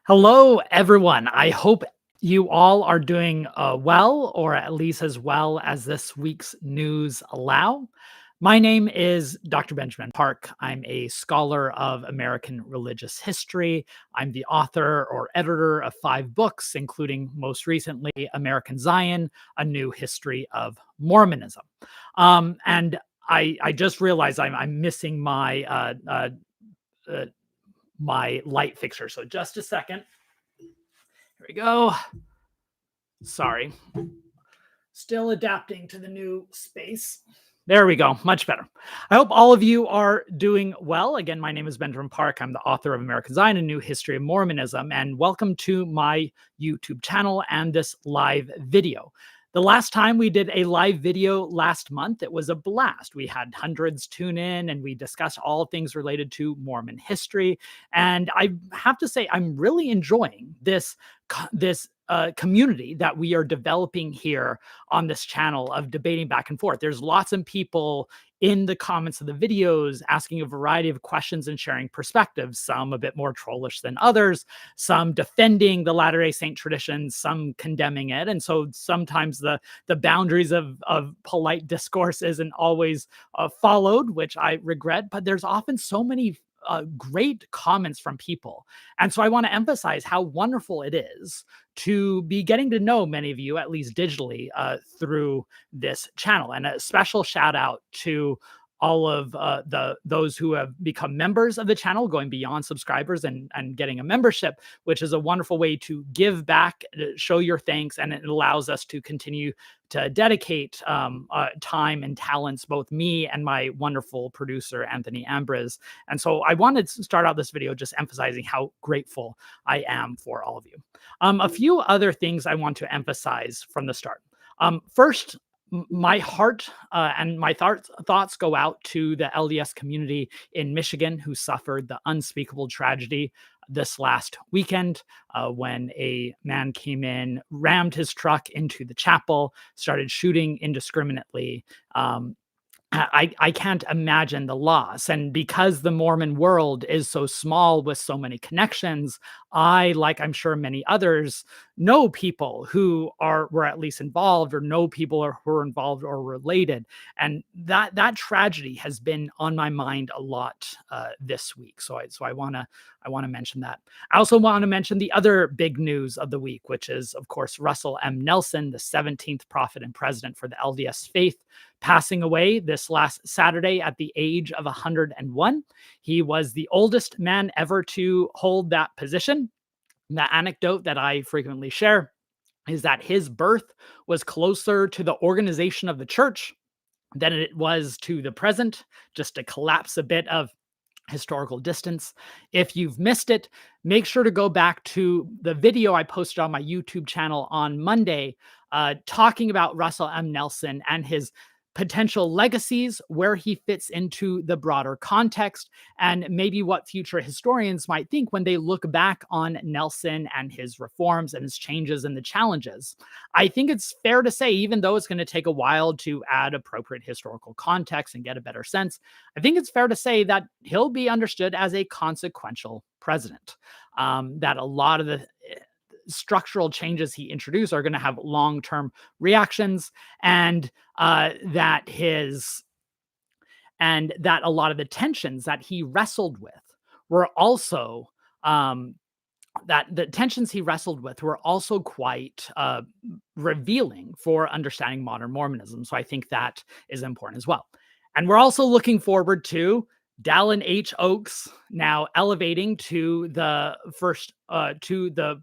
Hello, everyone. I hope you all are doing well, or at least as well as this week's news allow. My name is Dr. Benjamin Park. I'm a scholar of American religious history. I'm the author or editor of 5 books, including most recently American Zion, A New History of Mormonism. And I just realized I'm missing uh, my light fixture. So just a second. Here we go. Sorry. Still adapting to the new space. There we go. Much better. I hope all of you are doing well. Again, my name is Benjamin Park. I'm the author of American Zion, A New History of Mormonism, and welcome to my YouTube channel and this live video. The last time we did a live video last month, it was a blast. We had hundreds tune in and we discussed all things related to Mormon history. And I have to say, I'm really enjoying this community that we are developing here on this channel of debating back and forth. There's lots of people in the comments of the videos asking a variety of questions and sharing perspectives, some a bit more trollish than others, some defending the Latter-day Saint tradition, some condemning it. And so sometimes the boundaries of polite discourse isn't always followed, which I regret, but there's often so many great comments from people. And so I want to emphasize how wonderful it is to be getting to know many of you, at least digitally, through this channel. And a special shout out to all of those who have become members of the channel, going beyond subscribers and getting a membership, which is a wonderful way to give back, show your thanks, and it allows us to continue to dedicate time and talents, both me and my wonderful producer, Anthony Ambrose. And so I wanted to start out this video just emphasizing how grateful I am for all of you. A few other things I want to emphasize from the start. First, my heart and my thoughts go out to the LDS community in Michigan who suffered the unspeakable tragedy this last weekend when a man came in, rammed his truck into the chapel, started shooting indiscriminately. I can't imagine the loss. And because the Mormon world is so small with so many connections, I, like I'm sure many others, know people who were at least involved, or know people who are involved or related. And that tragedy has been on my mind a lot this week. So I want to mention that. I also want to mention the other big news of the week, which is, of course, Russell M. Nelson, the 17th prophet and president for the LDS faith, passing away this last Saturday at the age of 101. He was the oldest man ever to hold that position. The anecdote that I frequently share is that his birth was closer to the organization of the church than it was to the present, just to collapse a bit of historical distance. If you've missed it, make sure to go back to the video I posted on my YouTube channel on Monday, talking about Russell M. Nelson and his potential legacies, where he fits into the broader context, and maybe what future historians might think when they look back on Nelson and his reforms and his changes and the challenges. I think it's fair to say, even though it's going to take a while to add appropriate historical context and get a better sense, I think it's fair to say that he'll be understood as a consequential president. That a lot of the structural changes he introduced are going to have long-term reactions, and that a lot of the tensions that he wrestled with were also quite revealing for understanding modern Mormonism. So I think that is important as well. And we're also looking forward to Dallin H. Oaks now elevating to the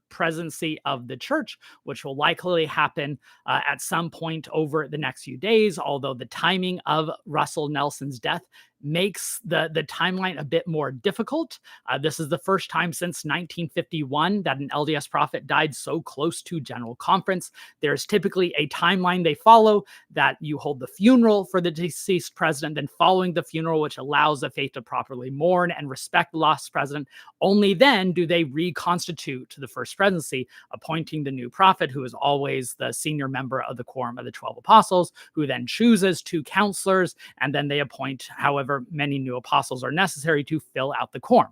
presidency of the church, which will likely happen at some point over the next few days, although the timing of Russell Nelson's death makes the timeline a bit more difficult. This is the first time since 1951 that an LDS prophet died so close to General Conference. There's typically a timeline they follow, that you hold the funeral for the deceased president, then following the funeral, which allows the faith to properly mourn and respect the lost president. Only then do they reconstitute the first presidency, appointing the new prophet, who is always the senior member of the quorum of the 12 apostles, who then chooses 2 counselors, and then they appoint however many new apostles are necessary to fill out the quorum.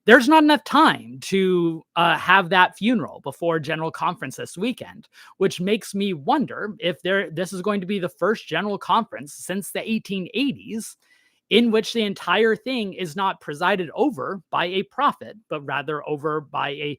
there's not enough time to have that funeral before General Conference this weekend, which makes me wonder if this is going to be the first General Conference since the 1880s in which the entire thing is not presided over by a prophet, but rather over by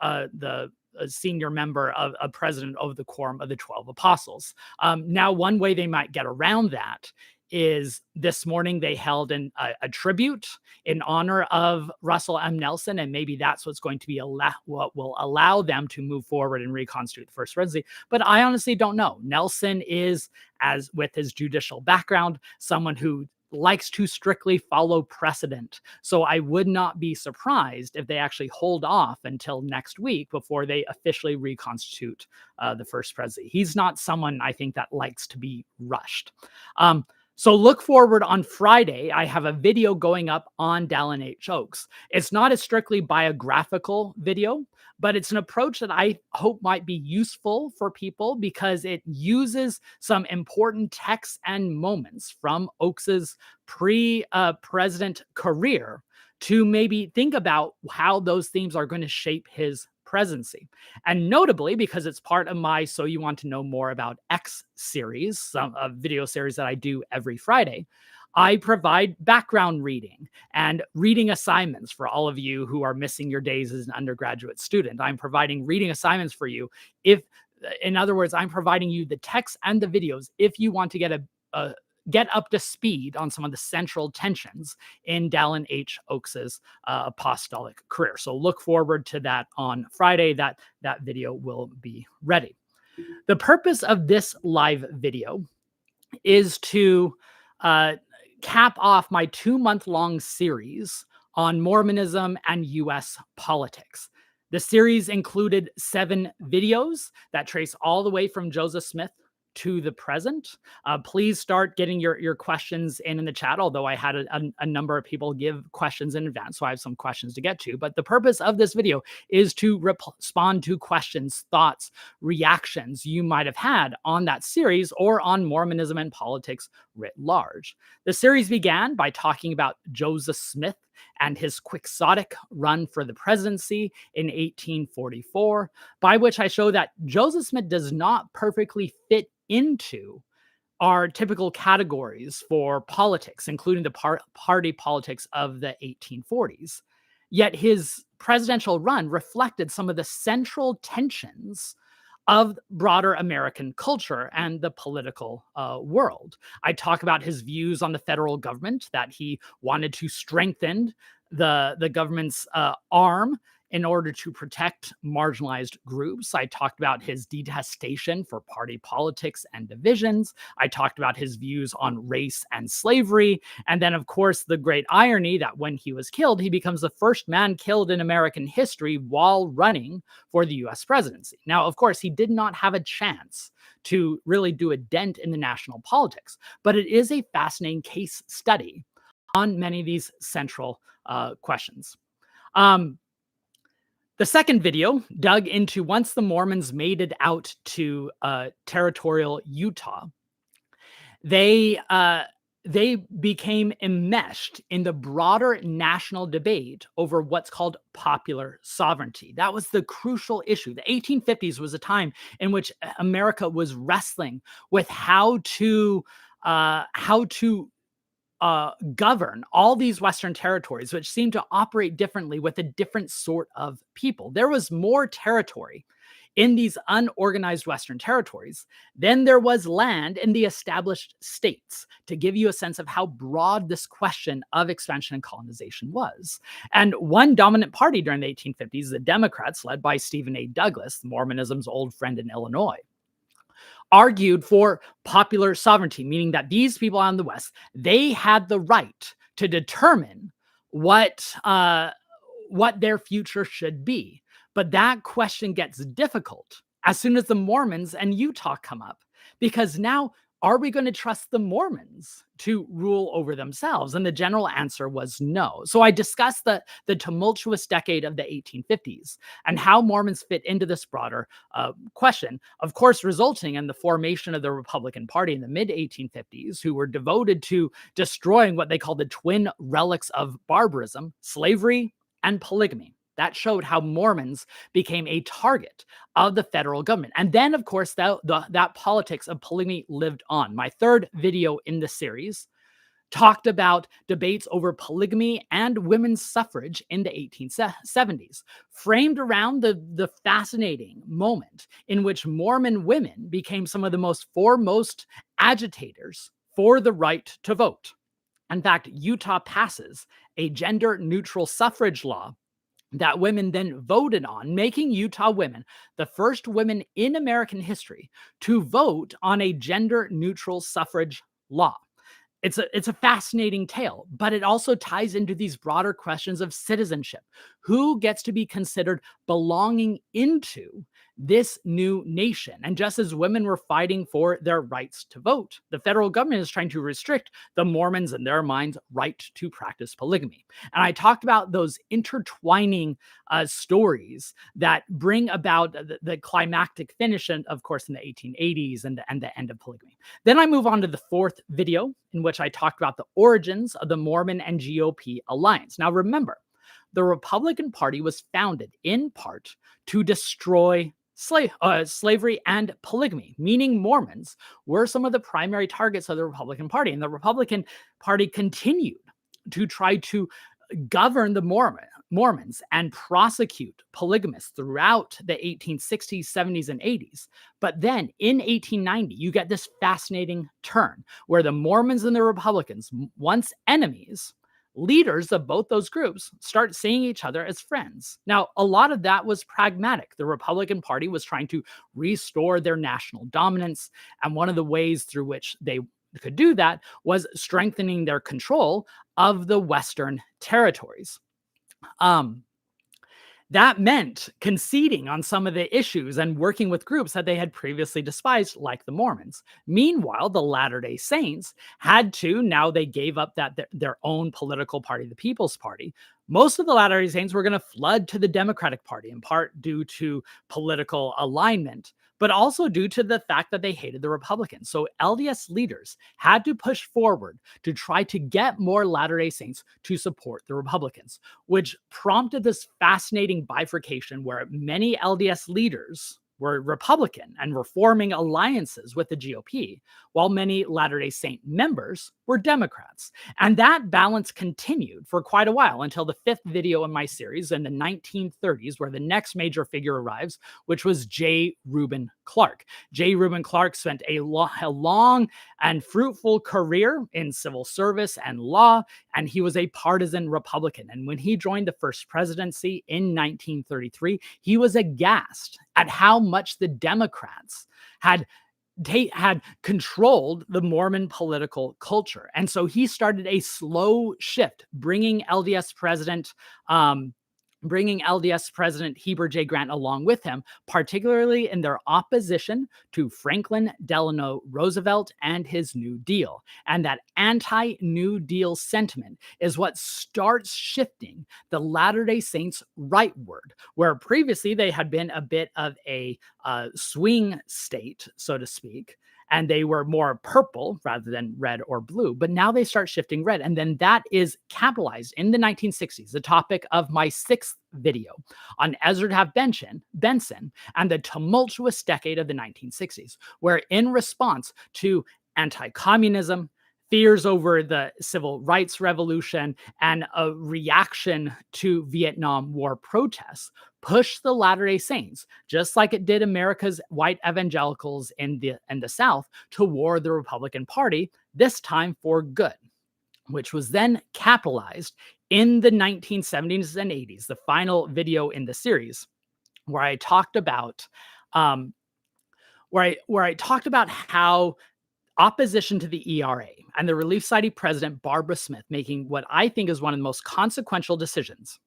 the a senior member of a president of the quorum of the 12 apostles. Now, one way they might get around that is this morning they held a tribute in honor of Russell M. Nelson, and maybe that's what's going to be what will allow them to move forward and reconstitute the first presidency. But I honestly don't know. Nelson is, as with his judicial background, someone who likes to strictly follow precedent. So I would not be surprised if they actually hold off until next week before they officially reconstitute the first presidency. He's not someone I think that likes to be rushed. So look forward on Friday. I have a video going up on Dallin H. Oaks. It's not a strictly biographical video, but it's an approach that I hope might be useful for people because it uses some important texts and moments from Oaks's pre-president career to maybe think about how those themes are going to shape his presidency. And notably, because it's part of my So You Want to Know More About X series, a video series that I do every Friday, I provide background reading and reading assignments for all of you who are missing your days as an undergraduate student. I'm providing reading assignments for you. In other words, I'm providing you the text and the videos if you want to get up to speed on some of the central tensions in Dallin H. Oaks's apostolic career. So look forward to that on Friday. That video will be ready. The purpose of this live video is to cap off my 2-month-long series on Mormonism and U.S. politics. The series included 7 videos that trace all the way from Joseph Smith to the present. Please start getting your questions in the chat, although I had a number of people give questions in advance, so I have some questions to get to. But the purpose of this video is to respond to questions, thoughts, reactions you might have had on that series or on Mormonism and politics writ large. The series began by talking about Joseph Smith and his quixotic run for the presidency in 1844, by which I show that Joseph Smith does not perfectly fit into our typical categories for politics, including the party politics of the 1840s. Yet his presidential run reflected some of the central tensions of broader American culture and the political world. I talk about his views on the federal government, that he wanted to strengthen the government's arm in order to protect marginalized groups. I talked about his detestation for party politics and divisions. I talked about his views on race and slavery. And then, of course, the great irony that when he was killed, he becomes the first man killed in American history while running for the US presidency. Now, of course, he did not have a chance to really do a dent in the national politics, but it is a fascinating case study on many of these central questions. The second video dug into once the Mormons made it out to territorial Utah, they became enmeshed in the broader national debate over what's called popular sovereignty. That was the crucial issue. The 1850s was a time in which America was wrestling with how to govern all these Western territories, which seemed to operate differently with a different sort of people. There was more territory in these unorganized Western territories than there was land in the established states, to give you a sense of how broad this question of expansion and colonization was. And one dominant party during the 1850s, the Democrats, led by Stephen A. Douglas, Mormonism's old friend in Illinois, argued for popular sovereignty, meaning that these people out in the West, they had the right to determine what their future should be. But that question gets difficult as soon as the Mormons and Utah come up, because now, are we going to trust the Mormons to rule over themselves? And the general answer was no. So I discussed the tumultuous decade of the 1850s and how Mormons fit into this broader question, of course, resulting in the formation of the Republican Party in the mid-1850s, who were devoted to destroying what they called the twin relics of barbarism, slavery and polygamy. That showed how Mormons became a target of the federal government. And then, of course, that politics of polygamy lived on. My third video in the series talked about debates over polygamy and women's suffrage in the 1870s, framed around the fascinating moment in which Mormon women became some of the most foremost agitators for the right to vote. In fact, Utah passes a gender-neutral suffrage law that women then voted on, making Utah women the first women in American history to vote on a gender-neutral suffrage law. It's a fascinating tale, but it also ties into these broader questions of citizenship. Who gets to be considered belonging into this new nation? And just as women were fighting for their rights to vote, the federal government is trying to restrict the Mormons, in their minds, right to practice polygamy. And I talked about those intertwining stories that bring about the climactic finish, and of course, in the 1880s and the end of polygamy. Then I move on to the fourth video, in which I talked about the origins of the Mormon and GOP alliance. Now, remember, the Republican Party was founded in part to destroy slavery and polygamy, meaning Mormons were some of the primary targets of the Republican Party. And the Republican Party continued to try to govern the Mormons and prosecute polygamists throughout the 1860s, 70s, and 80s. But then in 1890, you get this fascinating turn where the Mormons and the Republicans, once enemies, leaders of both those groups, start seeing each other as friends. Now, a lot of that was pragmatic. The Republican Party was trying to restore their national dominance, and one of the ways through which they could do that was strengthening their control of the Western territories. That meant conceding on some of the issues and working with groups that they had previously despised, like the Mormons. Meanwhile, the Latter-day Saints had to, now they gave up their own political party, the People's Party. Most of the Latter-day Saints were going to flood to the Democratic Party, in part due to political alignment, but also due to the fact that they hated the Republicans. So LDS leaders had to push forward to try to get more Latter-day Saints to support the Republicans, which prompted this fascinating bifurcation where many LDS leaders were Republican and were forming alliances with the GOP, while many Latter-day Saint members were Democrats. And that balance continued for quite a while until the fifth video in my series in the 1930s, where the next major figure arrives, which was J. Reuben Clark. J. Reuben Clark spent a long and fruitful career in civil service and law, and he was a partisan Republican. And when he joined the first presidency in 1933, he was aghast at how much the Democrats had controlled the Mormon political culture. And so he started a slow shift, bringing LDS President Heber J. Grant along with him, particularly in their opposition to Franklin Delano Roosevelt and his New Deal. And that anti-New Deal sentiment is what starts shifting the Latter-day Saints rightward, where previously they had been a bit of a swing state, so to speak, and they were more purple rather than red or blue. But now they start shifting red. And then that is capitalized in the 1960s, the topic of my sixth video on Ezra Taft Benson and the tumultuous decade of the 1960s, where in response to anti-communism, fears over the civil rights revolution, and a reaction to Vietnam War protests, pushed the Latter-day Saints, just like it did America's white evangelicals in the South, toward the Republican Party, this time for good, which was then capitalized in the 1970s and 80s, the final video in the series, where I talked about how opposition to the ERA and the Relief Society president, Barbara Smith, making what I think is one of the most consequential decisions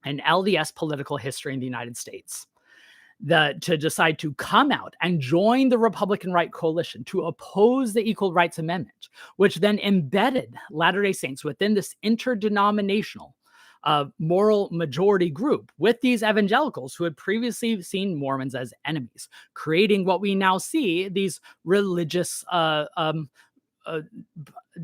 in LDS political history in the United States, to decide to come out and join the Republican right coalition to oppose the Equal Rights Amendment, which then embedded Latter-day Saints within this interdenominational moral majority group with these evangelicals who had previously seen Mormons as enemies, creating what we now see, these religious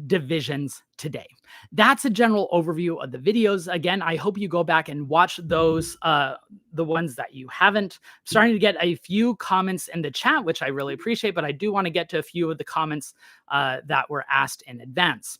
divisions today. That's a general overview of the videos. Again, I hope you go back and watch those, the ones that you haven't. I'm starting to get a few comments in the chat, which I really appreciate, but I do want to get to a few of the comments that were asked in advance.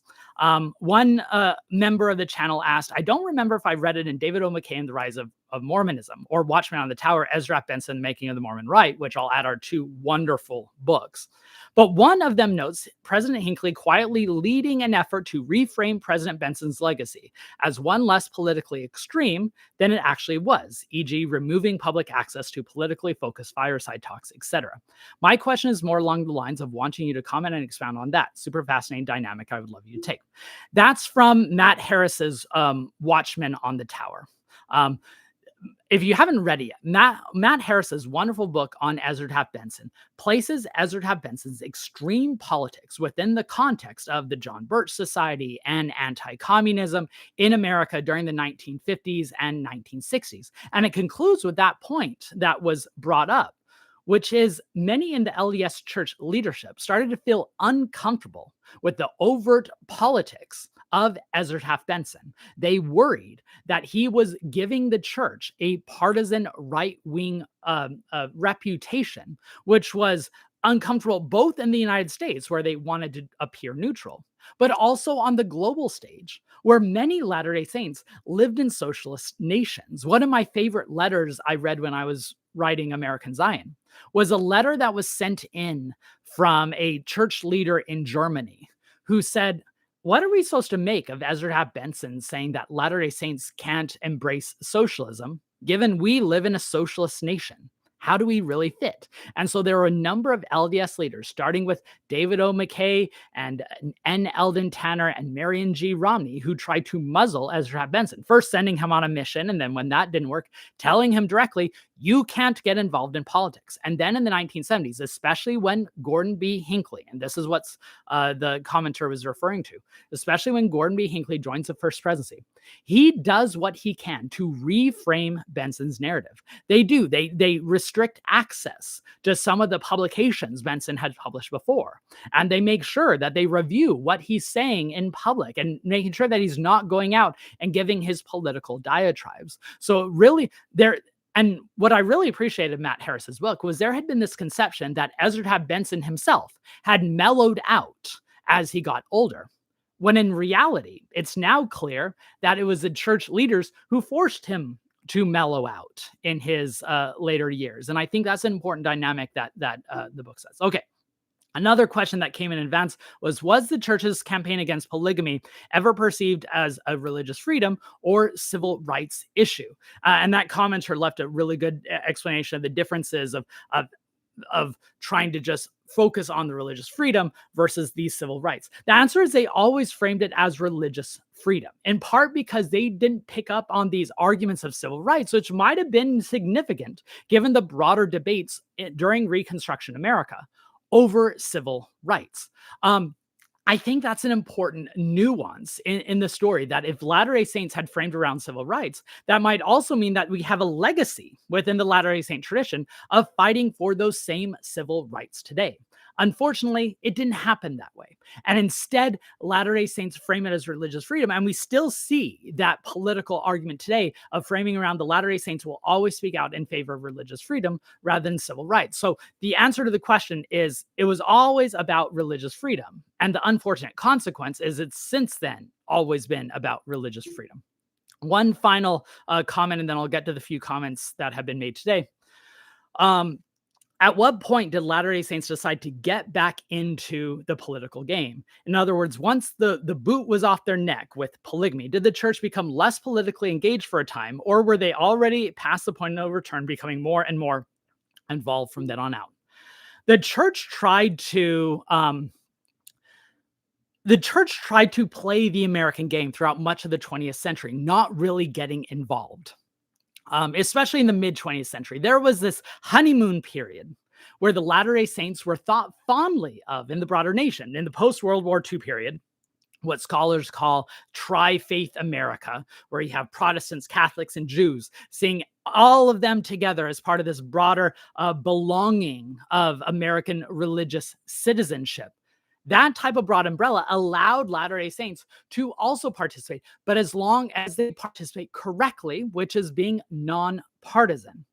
One member of the channel asked, I don't remember if I read it in David O. McKay and the Rise of Mormonism or Watchman on the Tower, Ezra Benson, Making of the Mormon Rite, which I'll add are two wonderful books. But one of them notes President Hinckley quietly leading an effort to reframe President Benson's legacy as one less politically extreme than it actually was, e.g., removing public access to politically focused fireside talks, etc. My question is more along the lines of wanting you to comment and expound on that. Super fascinating dynamic I would love you to take. That's from Matt Harris's Watchman on the Tower. If you haven't read it yet, Matt Harris's wonderful book on Ezra Taft Benson places Ezra Taft Benson's extreme politics within the context of the John Birch Society and anti-communism in America during the 1950s and 1960s. And it concludes with that point that was brought up, which is many in the LDS church leadership started to feel uncomfortable with the overt politics of Ezra Taft Benson. They worried that he was giving the church a partisan right-wing reputation, which was uncomfortable both in the United States, where they wanted to appear neutral, but also on the global stage, where many Latter-day Saints lived in socialist nations. One of my favorite letters I read when I was writing American Zion was a letter that was sent in from a church leader in Germany who said, what are we supposed to make of Ezra Taft Benson saying that Latter-day Saints can't embrace socialism, given we live in a socialist nation? How do we really fit? And so there were a number of LDS leaders, starting with David O. McKay and N. Eldon Tanner and Marion G. Romney, who tried to muzzle Ezra Taft Benson, first sending him on a mission, and then when that didn't work, telling him directly, you can't get involved in politics. And then in the 1970s, especially when Gordon B. Hinckley, and this is what the commenter was referring to, especially when Gordon B. Hinckley joins the first presidency, he does what he can to reframe Benson's narrative. They restrict access to some of the publications Benson had published before. And they make sure that they review what he's saying in public and making sure that he's not going out and giving his political diatribes. So really, and what I really appreciated Matt Harris's book was there had been this conception that Ezra Taft Benson himself had mellowed out as he got older, when in reality, it's now clear that it was the church leaders who forced him to mellow out in his later years. And I think that's an important dynamic that the book says. Okay. Another question that came in advance was the church's campaign against polygamy ever perceived as a religious freedom or civil rights issue? And that commenter left a really good explanation of the differences of trying to just focus on the religious freedom versus these civil rights. The answer is they always framed it as religious freedom, in part because they didn't pick up on these arguments of civil rights, which might have been significant given the broader debates during Reconstruction America over civil rights. I think that's an important nuance in the story, that if Latter-day Saints had framed around civil rights, that might also mean that we have a legacy within the Latter-day Saint tradition of fighting for those same civil rights today. Unfortunately, it didn't happen that way. And instead, Latter-day Saints frame it as religious freedom. And we still see that political argument today of framing around the Latter-day Saints will always speak out in favor of religious freedom rather than civil rights. So the answer to the question is it was always about religious freedom. And the unfortunate consequence is it's since then always been about religious freedom. One final comment, and then I'll get to the few comments that have been made today. At what point did Latter-day Saints decide to get back into the political game? In other words, once the boot was off their neck with polygamy, did the church become less politically engaged for a time, or were they already past the point of no return, becoming more and more involved from then on out? The church tried to play the American game throughout much of the 20th century, not really getting involved. Especially in the mid-20th century, there was this honeymoon period where the Latter-day Saints were thought fondly of in the broader nation. In the post-World War II period, what scholars call tri-faith America, where you have Protestants, Catholics, and Jews, seeing all of them together as part of this broader belonging of American religious citizenship. That type of broad umbrella allowed Latter-day Saints to also participate, but as long as they participate correctly, which is being nonpartisan.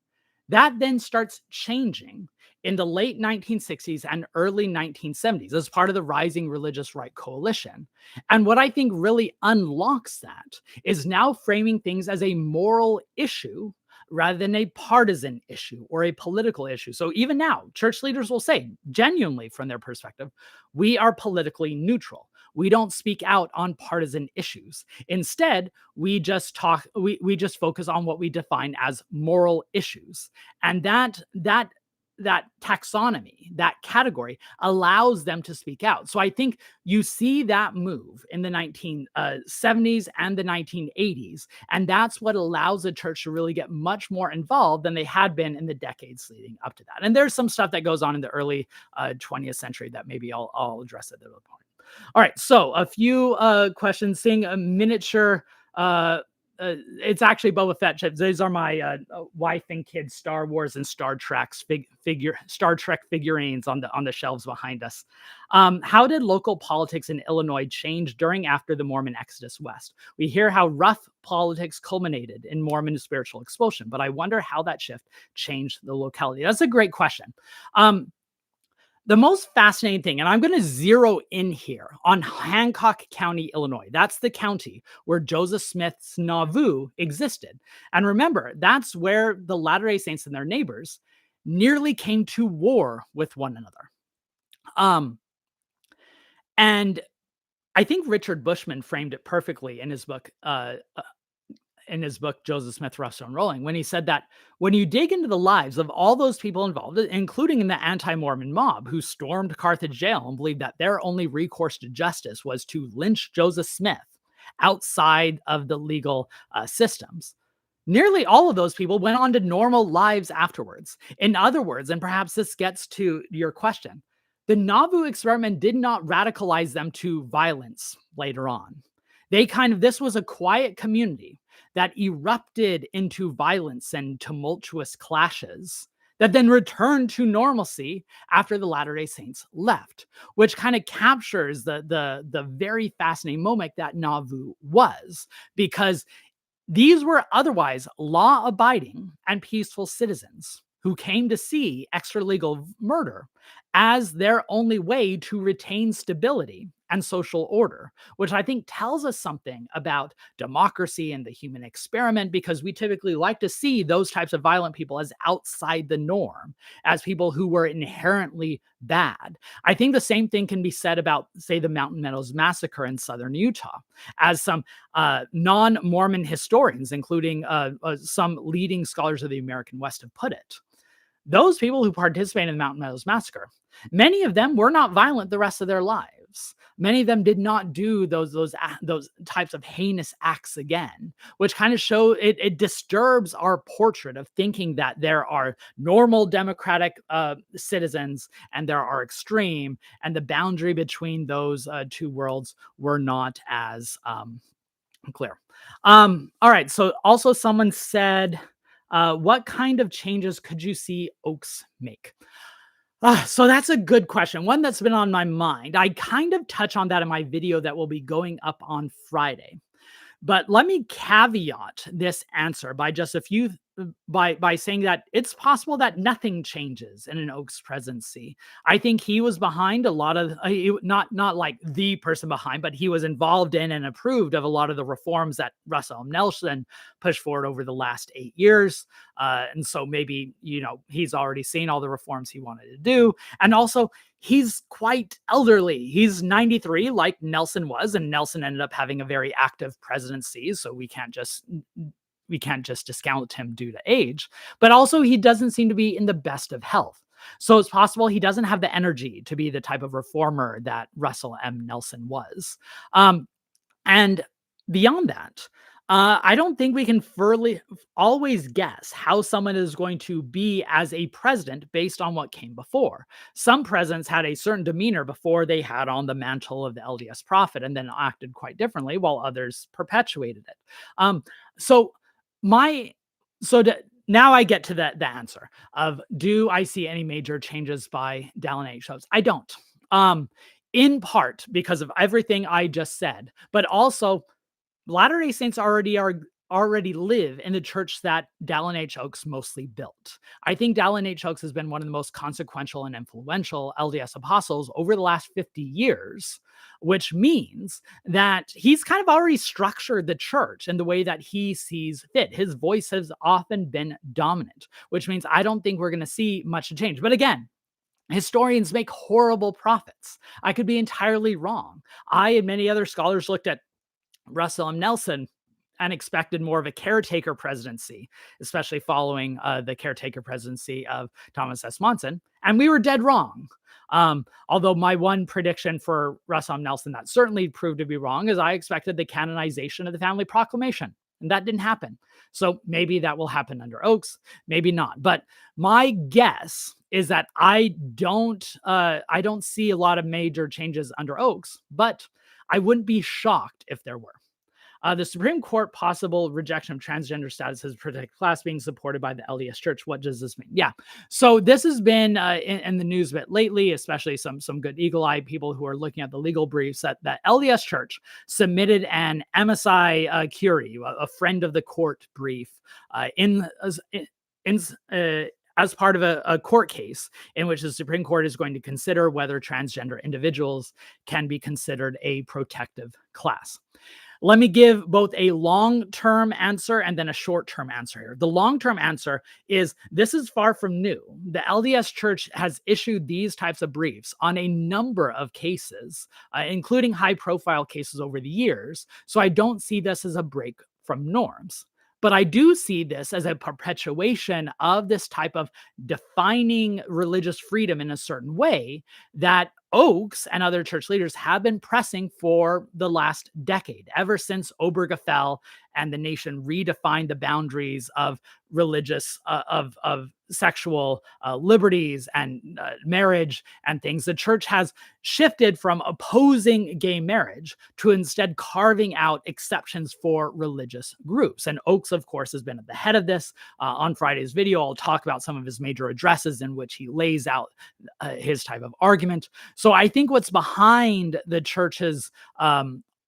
That then starts changing in the late 1960s and early 1970s as part of the rising religious right coalition. And what I think really unlocks that is now framing things as a moral issue rather than a partisan issue or a political issue. So even now, church leaders will say, genuinely from their perspective, we are politically neutral. We don't speak out on partisan issues. Instead, we just focus on what we define as moral issues. And that taxonomy, that category allows them to speak out. So I think you see that move in the 1970s and the 1980s. And that's what allows the church to really get much more involved than they had been in the decades leading up to that. And there's some stuff that goes on in the early 20th century that maybe I'll address at the point. All right, so a few questions. Seeing a miniature, it's actually Boba Fett chips. These are my wife and kids Star Wars and Star Trek figurines on the shelves behind us. How did local politics in Illinois change during after the Mormon exodus west? We hear how rough politics culminated in Mormon spiritual expulsion, but I wonder how that shift changed the locality. That's a great question. The most fascinating thing, and I'm going to zero in here on Hancock County, Illinois. That's the county where Joseph Smith's Nauvoo existed. And remember, that's where the Latter-day Saints and their neighbors nearly came to war with one another. And I think Richard Bushman framed it perfectly in his book, Joseph Smith, Rough Stone Rolling, when he said that when you dig into the lives of all those people involved, including in the anti-Mormon mob who stormed Carthage jail and believed that their only recourse to justice was to lynch Joseph Smith outside of the legal systems, nearly all of those people went on to normal lives afterwards. In other words, and perhaps this gets to your question, the Nauvoo experiment did not radicalize them to violence later on. This was a quiet community that erupted into violence and tumultuous clashes that then returned to normalcy after the Latter-day Saints left, which kind of captures the very fascinating moment that Nauvoo was, because these were otherwise law-abiding and peaceful citizens who came to see extralegal murder as their only way to retain stability and social order, which I think tells us something about democracy and the human experiment, because we typically like to see those types of violent people as outside the norm, as people who were inherently bad. I think the same thing can be said about, say, the Mountain Meadows Massacre in southern Utah, as some non-Mormon historians, including some leading scholars of the American West, have put it. Those people who participated in the Mountain Meadows Massacre, many of them were not violent the rest of their lives. Many of them did not do those types of heinous acts again, which kind of show it disturbs our portrait of thinking that there are normal democratic citizens and there are extreme, and the boundary between those two worlds were not as clear. All right. So also someone said, what kind of changes could you see Oaks make? So that's a good question. One that's been on my mind. I kind of touch on that in my video that will be going up on Friday. But let me caveat this answer by just a few by saying that it's possible that nothing changes in an Oaks presidency. I think he was behind a lot of not like the person behind, but he was involved in and approved of a lot of the reforms that Russell M. Nelson pushed forward over the last 8 years. And so maybe, he's already seen all the reforms he wanted to do. And also, he's quite elderly. He's 93, like Nelson was, and Nelson ended up having a very active presidency. So we can't just discount him due to age. But also, he doesn't seem to be in the best of health. So it's possible he doesn't have the energy to be the type of reformer that Russell M. Nelson was. And beyond that, I don't think we can always guess how someone is going to be as a president based on what came before. Some presidents had a certain demeanor before they had on the mantle of the LDS prophet and then acted quite differently, while others perpetuated it. Now I get to the answer of, do I see any major changes by Dallin H. Oaks? I don't. in part because of everything I just said, but also Latter-day Saints already live in the church that Dallin H. Oaks mostly built. I think Dallin H. Oaks has been one of the most consequential and influential LDS apostles over the last 50 years, which means that he's kind of already structured the church in the way that he sees fit. His voice has often been dominant, which means I don't think we're going to see much change. But again, historians make horrible prophets. I could be entirely wrong. I and many other scholars looked at Russell M. Nelson and expected more of a caretaker presidency, especially following the caretaker presidency of Thomas S. Monson. And we were dead wrong. Although my one prediction for Russell M. Nelson that certainly proved to be wrong is I expected the canonization of the family proclamation. And that didn't happen. So maybe that will happen under Oaks, maybe not. But my guess is that I don't see a lot of major changes under Oaks, but I wouldn't be shocked if there were. The Supreme Court possible rejection of transgender status as a protected class being supported by the LDS Church. What does this mean? Yeah. So this has been in the news a bit lately, especially some good eagle-eyed people who are looking at the legal briefs that the LDS Church submitted an MSI Curie, a friend of the court brief, as part of a court case in which the Supreme Court is going to consider whether transgender individuals can be considered a protective class. Let me give both a long-term answer and then a short-term answer here. The long-term answer is this is far from new. The LDS Church has issued these types of briefs on a number of cases, including high-profile cases over the years. So I don't see this as a break from norms. But I do see this as a perpetuation of this type of defining religious freedom in a certain way that Oaks and other church leaders have been pressing for the last decade, ever since Obergefell and the nation redefined the boundaries of religious, of sexual liberties and marriage and things. The church has shifted from opposing gay marriage to instead carving out exceptions for religious groups. And Oaks, of course, has been at the head of this. On Friday's video, I'll talk about some of his major addresses in which he lays out his type of argument. So I think what's behind the church's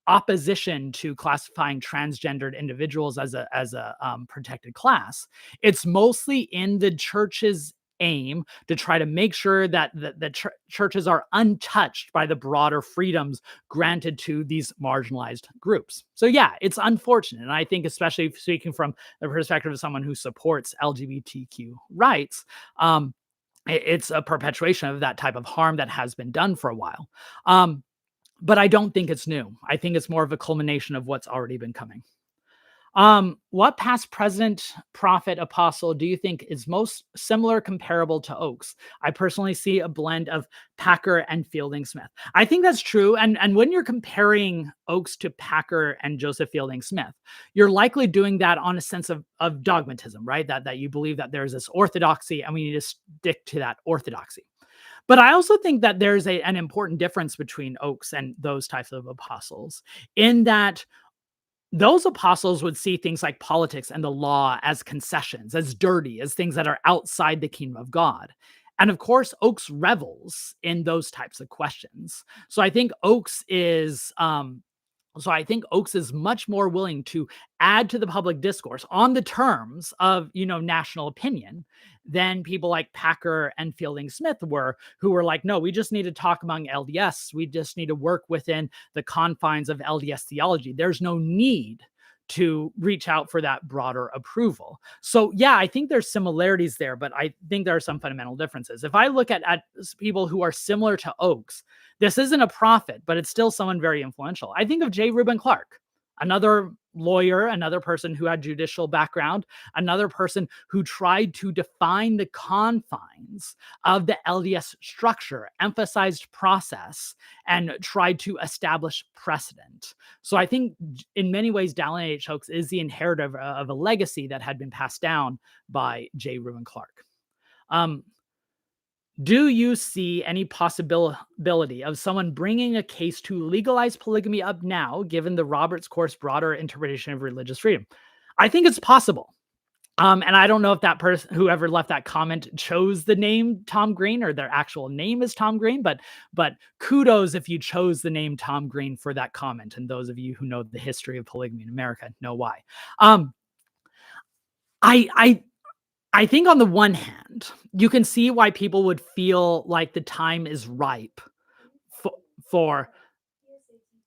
opposition to classifying transgendered individuals as a protected class, it's mostly in the church's aim to try to make sure that the churches are untouched by the broader freedoms granted to these marginalized groups. So yeah, it's unfortunate. And I think, especially speaking from the perspective of someone who supports LGBTQ rights, it's a perpetuation of that type of harm that has been done for a while. But I don't think it's new. I think it's more of a culmination of what's already been coming. What past president, prophet, apostle do you think is most similar, comparable to Oaks? I personally see a blend of Packer and Fielding Smith. I think that's true. And when you're comparing Oaks to Packer and Joseph Fielding Smith, you're likely doing that on a sense of dogmatism, right? That you believe that there's this orthodoxy and we need to stick to that orthodoxy. But I also think that there's an important difference between Oaks and those types of apostles, in that those apostles would see things like politics and the law as concessions, as dirty, as things that are outside the kingdom of God. And of course, Oaks revels in those types of questions. So I think Oaks is much more willing to add to the public discourse on the terms of, national opinion than people like Packer and Fielding Smith were, who were like, no, we just need to talk among LDS. We just need to work within the confines of LDS theology. There's no need to reach out for that broader approval. So yeah, I think there's similarities there, but I think there are some fundamental differences. If I look at people who are similar to Oaks, this isn't a prophet, but it's still someone very influential. I think of J. Reuben Clark, another lawyer, another person who had judicial background, another person who tried to define the confines of the LDS structure, emphasized process, and tried to establish precedent. So I think in many ways, Dallin H. Oaks is the inheritor of a legacy that had been passed down by J. Reuben Clark. Do you see any possibility of someone bringing a case to legalize polygamy up now, given the Roberts Court's broader interpretation of religious freedom? I think it's possible. And I don't know if that person, whoever left that comment, chose the name Tom Green or their actual name is Tom Green, but kudos if you chose the name Tom Green for that comment. And those of you who know the history of polygamy in America know why. Um, I I I think on the one hand, you can see why people would feel like the time is ripe for, for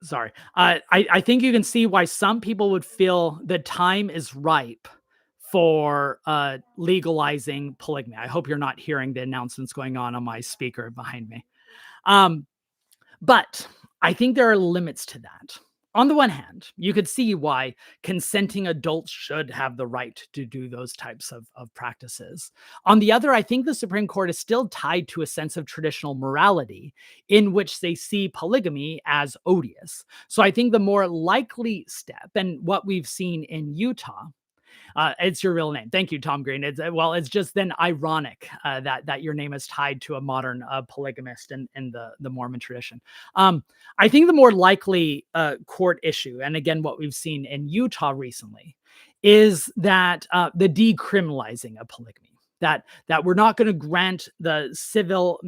sorry. I think you can see why some people would feel the time is ripe for legalizing polygamy. I hope you're not hearing the announcements going on my speaker behind me. Um, but I think there are limits to that. On the one hand, you could see why consenting adults should have the right to do those types of practices. On the other, I think the Supreme Court is still tied to a sense of traditional morality in which they see polygamy as odious. So I think the more likely step, and what we've seen in Utah, it's your real name. Thank you, Tom Green. It's just then ironic that your name is tied to a modern polygamist in the Mormon tradition. I think the more likely court issue, and again, what we've seen in Utah recently, is that the decriminalizing of polygamy. That we're not going to grant the civil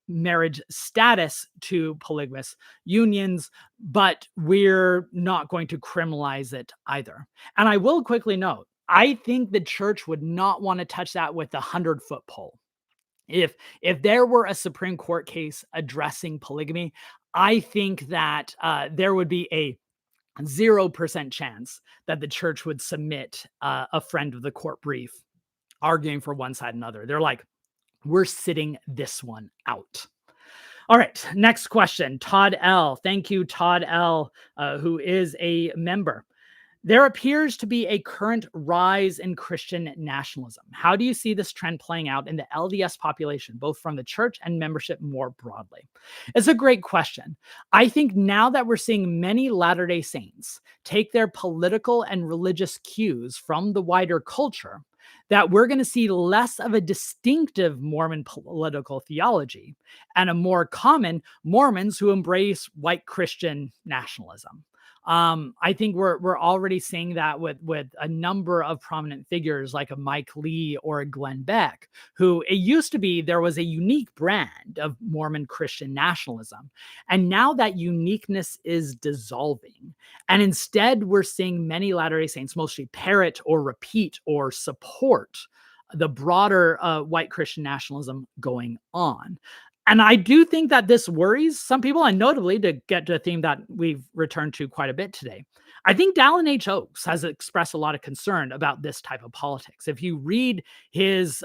marriage status to polygamous unions, but we're not going to criminalize it either. And I will quickly note, I think the church would not want to touch that with a 100-foot pole. If there were a Supreme Court case addressing polygamy, I think that there would be a 0% chance that the church would submit a friend of the court brief arguing for one side or another. They're like, we're sitting this one out. All right, next question. Todd L. Thank you, Todd L., who is a member. There appears to be a current rise in Christian nationalism. How do you see this trend playing out in the LDS population, both from the church and membership more broadly? It's a great question. I think now that we're seeing many Latter-day Saints take their political and religious cues from the wider culture, that we're going to see less of a distinctive Mormon political theology and a more common Mormons who embrace white Christian nationalism. I think we're already seeing that with a number of prominent figures like a Mike Lee or a Glenn Beck, who it used to be there was a unique brand of Mormon Christian nationalism. And now that uniqueness is dissolving. And instead, we're seeing many Latter-day Saints mostly parrot or repeat or support the broader white Christian nationalism going on. And I do think that this worries some people, and notably, to get to a theme that we've returned to quite a bit today, I think Dallin H. Oaks has expressed a lot of concern about this type of politics. If you read his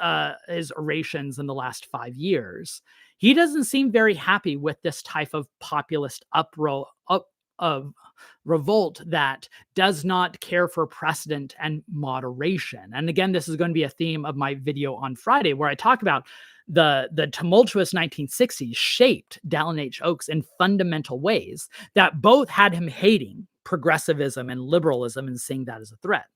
orations in the last 5 years, he doesn't seem very happy with this type of populist of revolt that does not care for precedent and moderation. And again, this is going to be a theme of my video on Friday, where I talk about the tumultuous 1960s shaped Dallin H. Oaks in fundamental ways that both had him hating progressivism and liberalism and seeing that as a threat,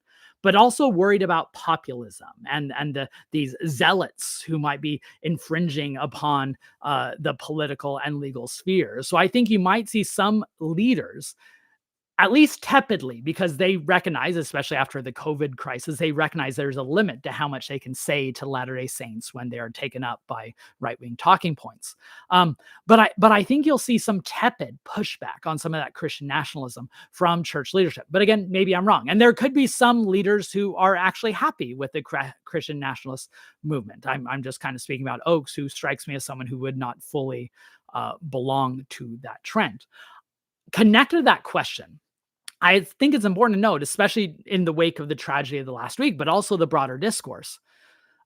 but also worried about populism and these zealots who might be infringing upon the political and legal spheres. So I think you might see some leaders, at least tepidly, because they recognize, especially after the COVID crisis, they recognize there's a limit to how much they can say to Latter-day Saints when they are taken up by right-wing talking points. But I think you'll see some tepid pushback on some of that Christian nationalism from church leadership. But again, maybe I'm wrong. And there could be some leaders who are actually happy with the Christian nationalist movement. I'm just kind of speaking about Oaks, who strikes me as someone who would not fully belong to that trend. Connected to that question, I think it's important to note, especially in the wake of the tragedy of the last week, but also the broader discourse.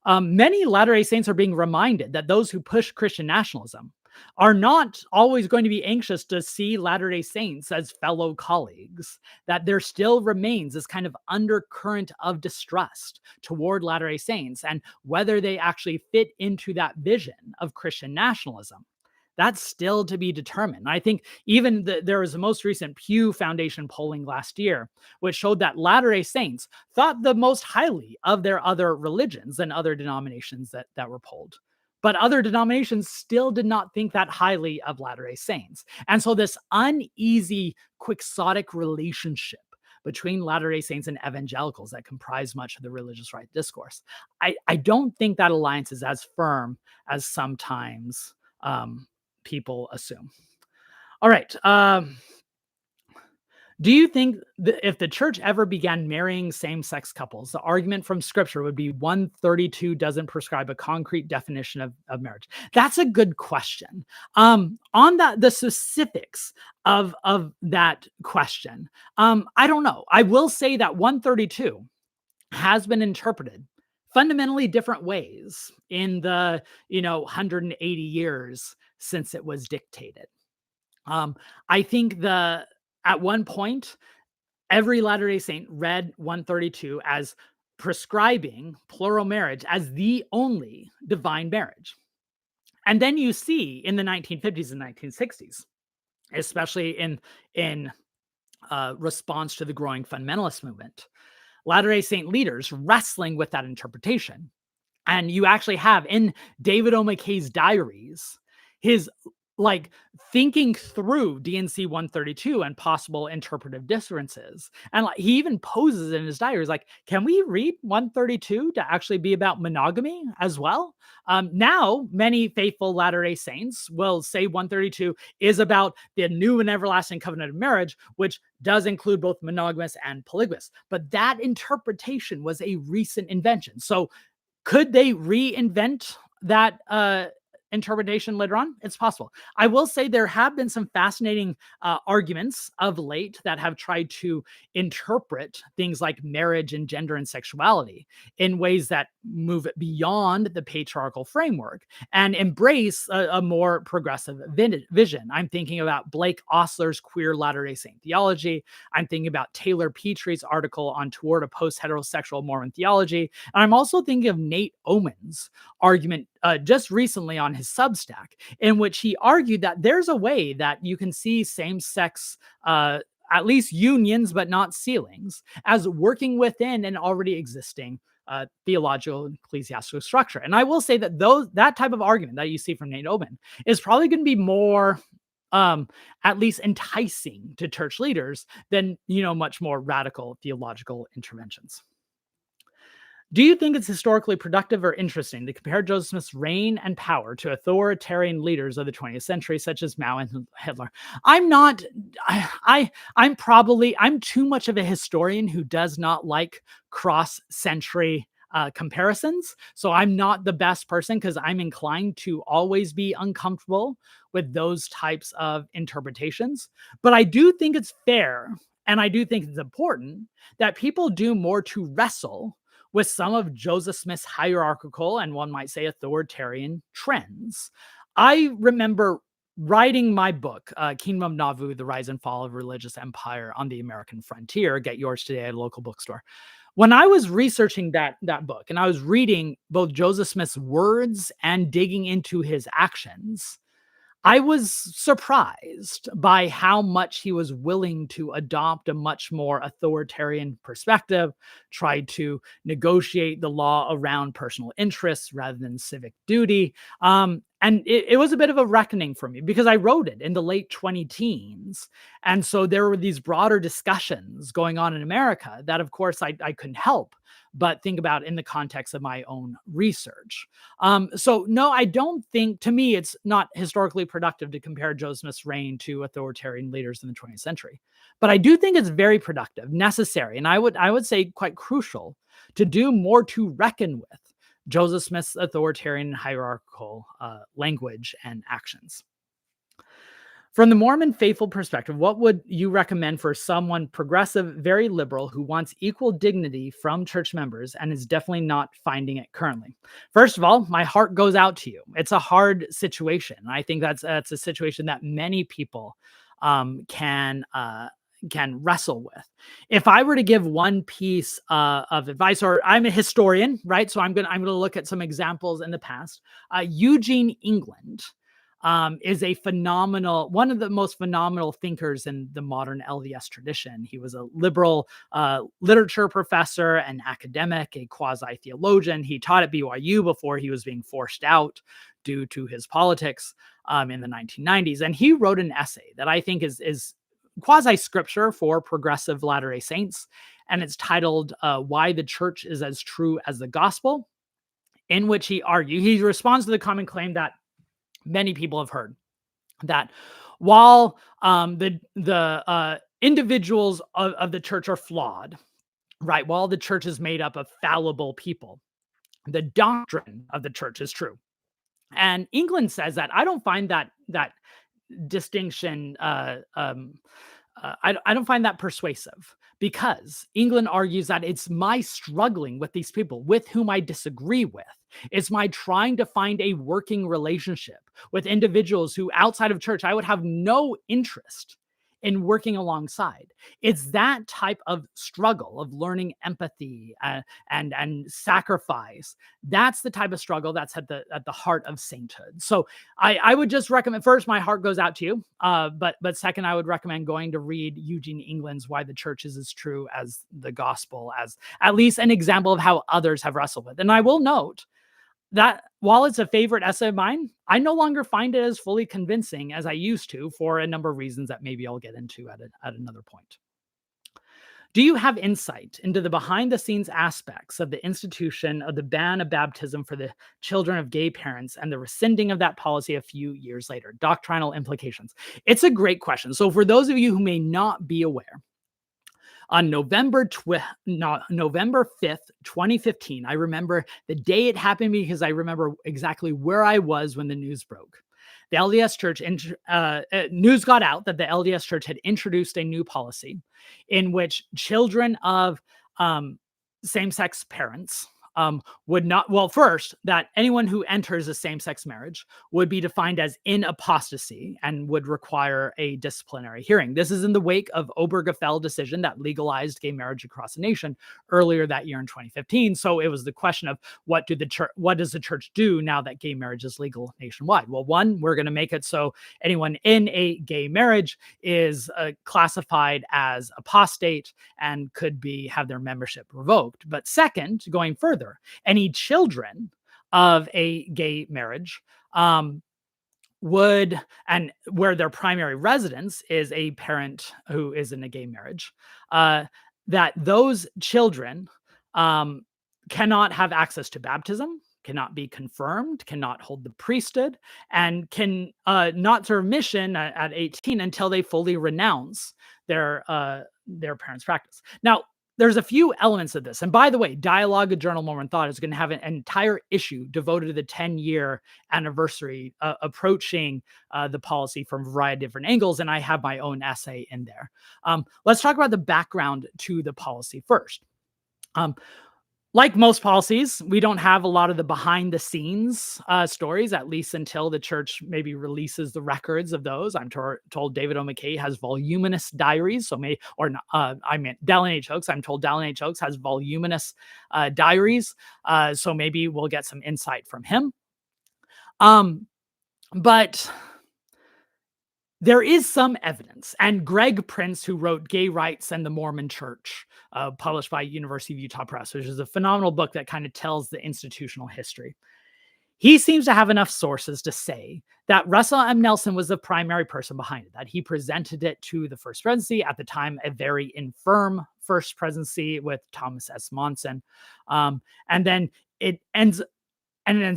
Many Latter-day Saints are being reminded that those who push Christian nationalism are not always going to be anxious to see Latter-day Saints as fellow colleagues, that there still remains this kind of undercurrent of distrust toward Latter-day Saints and whether they actually fit into that vision of Christian nationalism. That's still to be determined. I think even there was the most recent Pew Foundation polling last year, which showed that Latter-day Saints thought the most highly of their other religions and other denominations that were polled. But other denominations still did not think that highly of Latter-day Saints. And so this uneasy, quixotic relationship between Latter-day Saints and evangelicals that comprise much of the religious right discourse. I don't think that alliance is as firm as sometimes people assume. All right. Do you think that if the church ever began marrying same-sex couples, the argument from scripture would be 132 doesn't prescribe a concrete definition of marriage? That's a good question. On the specifics of that question, I don't know. I will say that 132 has been interpreted fundamentally different ways in the 180 years since it was dictated. I think at one point, every Latter-day Saint read 132 as prescribing plural marriage as the only divine marriage. And then you see in the 1950s and 1960s, especially in response to the growing fundamentalist movement, Latter-day Saint leaders wrestling with that interpretation. And you actually have in David O. McKay's diaries, his thinking through DNC 132 and possible interpretive differences. And he even poses in his diaries, can we read 132 to actually be about monogamy as well? Now, many faithful Latter-day Saints will say 132 is about the new and everlasting covenant of marriage, which does include both monogamous and polygamous. But that interpretation was a recent invention. So could they reinvent that interpretation later on? It's possible. I will say there have been some fascinating arguments of late that have tried to interpret things like marriage and gender and sexuality in ways that move it beyond the patriarchal framework and embrace a more progressive vision. I'm thinking about Blake Ostler's Queer Latter-day Saint Theology. I'm thinking about Taylor Petree's article on Toward a Post-Heterosexual Mormon Theology. And I'm also thinking of Nate Oman's argument just recently on his Substack, in which he argued that there's a way that you can see same-sex, at least unions, but not sealings, as working within an already existing theological and ecclesiastical structure. And I will say that that type of argument that you see from Nate Oman is probably going to be more at least enticing to church leaders than, much more radical theological interventions. Do you think it's historically productive or interesting to compare Joseph Smith's reign and power to authoritarian leaders of the 20th century, such as Mao and Hitler? I'm too much of a historian who does not like cross-century comparisons. So I'm not the best person because I'm inclined to always be uncomfortable with those types of interpretations. But I do think it's fair, and I do think it's important that people do more to wrestle with some of Joseph Smith's hierarchical and one might say authoritarian trends. I remember writing my book, Kingdom of Nauvoo, The Rise and Fall of Religious Empire on the American Frontier. Get yours today at a local bookstore. When I was researching that book and I was reading both Joseph Smith's words and digging into his actions, I was surprised by how much he was willing to adopt a much more authoritarian perspective, try to negotiate the law around personal interests rather than civic duty. And it was a bit of a reckoning for me because I wrote it in the late 20-teens. And so there were these broader discussions going on in America that, of course, I couldn't help but think about in the context of my own research. So no, I don't think, to me, it's not historically productive to compare Joseph Smith's reign to authoritarian leaders in the 20th century. But I do think it's very productive, necessary, and I would say quite crucial to do more to reckon with Joseph Smith's authoritarian hierarchical language and actions. From the Mormon faithful perspective, what would you recommend for someone progressive, very liberal, who wants equal dignity from church members and is definitely not finding it currently? First of all, my heart goes out to you. It's a hard situation. I think that's a situation that many people can wrestle with. If I were to give one piece of advice, or I'm a historian, right? So I'm gonna look at some examples in the past. Eugene England is one of the most phenomenal thinkers in the modern LDS tradition. He was a liberal literature professor, an academic, a quasi-theologian. He taught at BYU before he was being forced out due to his politics in the 1990s. And he wrote an essay that I think is quasi scripture for progressive Latter-day Saints, and it's titled "Why the Church is as True as the Gospel," in which he responds to the common claim that many people have heard, that while the individuals of the church are flawed, right? While the church is made up of fallible people, the doctrine of the church is true. And England says that. I don't find that distinction. I don't find that persuasive, because England argues that it's my struggling with these people with whom I disagree with. It's my trying to find a working relationship with individuals who outside of church I would have no interest in working alongside. It's that type of struggle of learning empathy and sacrifice. That's the type of struggle that's at the heart of sainthood. So I would just recommend, first, my heart goes out to you. But second, I would recommend going to read Eugene England's Why the Church is as True as the Gospel, as at least an example of how others have wrestled with. And I will note that while it's a favorite essay of mine, I no longer find it as fully convincing as I used to, for a number of reasons that maybe I'll get into at another point. Do you have insight into the behind the scenes aspects of the institution of the ban of baptism for the children of gay parents and the rescinding of that policy a few years later? Doctrinal implications. It's a great question. So for those of you who may not be aware, on November 5th, 2015, I remember the day it happened because I remember exactly where I was when the news broke. The LDS Church, news got out that the LDS Church had introduced a new policy in which children of same-sex parents would not, well, first, that anyone who enters a same-sex marriage would be defined as in apostasy and would require a disciplinary hearing. This is in the wake of Obergefell decision that legalized gay marriage across the nation earlier that year in 2015. So it was the question of what does the church do now that gay marriage is legal nationwide? Well, one, we're going to make it so anyone in a gay marriage is classified as apostate and could have their membership revoked. But second, going further, any children of a gay marriage would, and where their primary residence is a parent who is in a gay marriage, that those children cannot have access to baptism, cannot be confirmed, cannot hold the priesthood, and can not serve mission at 18 until they fully renounce their parents' practice. Now, there's a few elements of this. And by the way, Dialogue, a Journal of Mormon Thought is going to have an entire issue devoted to the 10-year anniversary approaching the policy from a variety of different angles. And I have my own essay in there. Let's talk about the background to the policy first. Like most policies, we don't have a lot of the behind the scenes stories, at least until the church maybe releases the records of those. I'm told David O. McKay has voluminous diaries. Dallin H. Oaks. I'm told Dallin H. Oaks has voluminous diaries. So maybe we'll get some insight from him. But there is some evidence, and Greg Prince, who wrote Gay Rights and the Mormon Church, published by University of Utah Press, which is a phenomenal book that kind of tells the institutional history. He seems to have enough sources to say that Russell M. Nelson was the primary person behind it, that he presented it to the First Presidency, at the time a very infirm First Presidency with Thomas S. Monson. And then it ends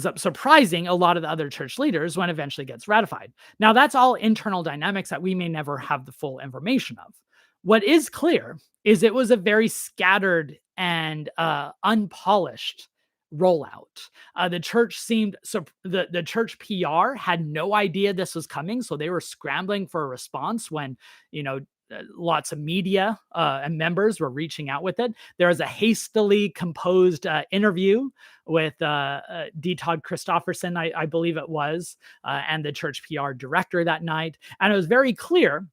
up surprising a lot of the other church leaders when it eventually gets ratified. Now, that's all internal dynamics that we may never have the full information of. What is clear is it was a very scattered and unpolished rollout. The church the church PR had no idea this was coming, so they were scrambling for a response when, lots of media and members were reaching out with it. There was a hastily composed interview with D. Todd Christofferson, I believe it was, and the church PR director that night. And it was very clear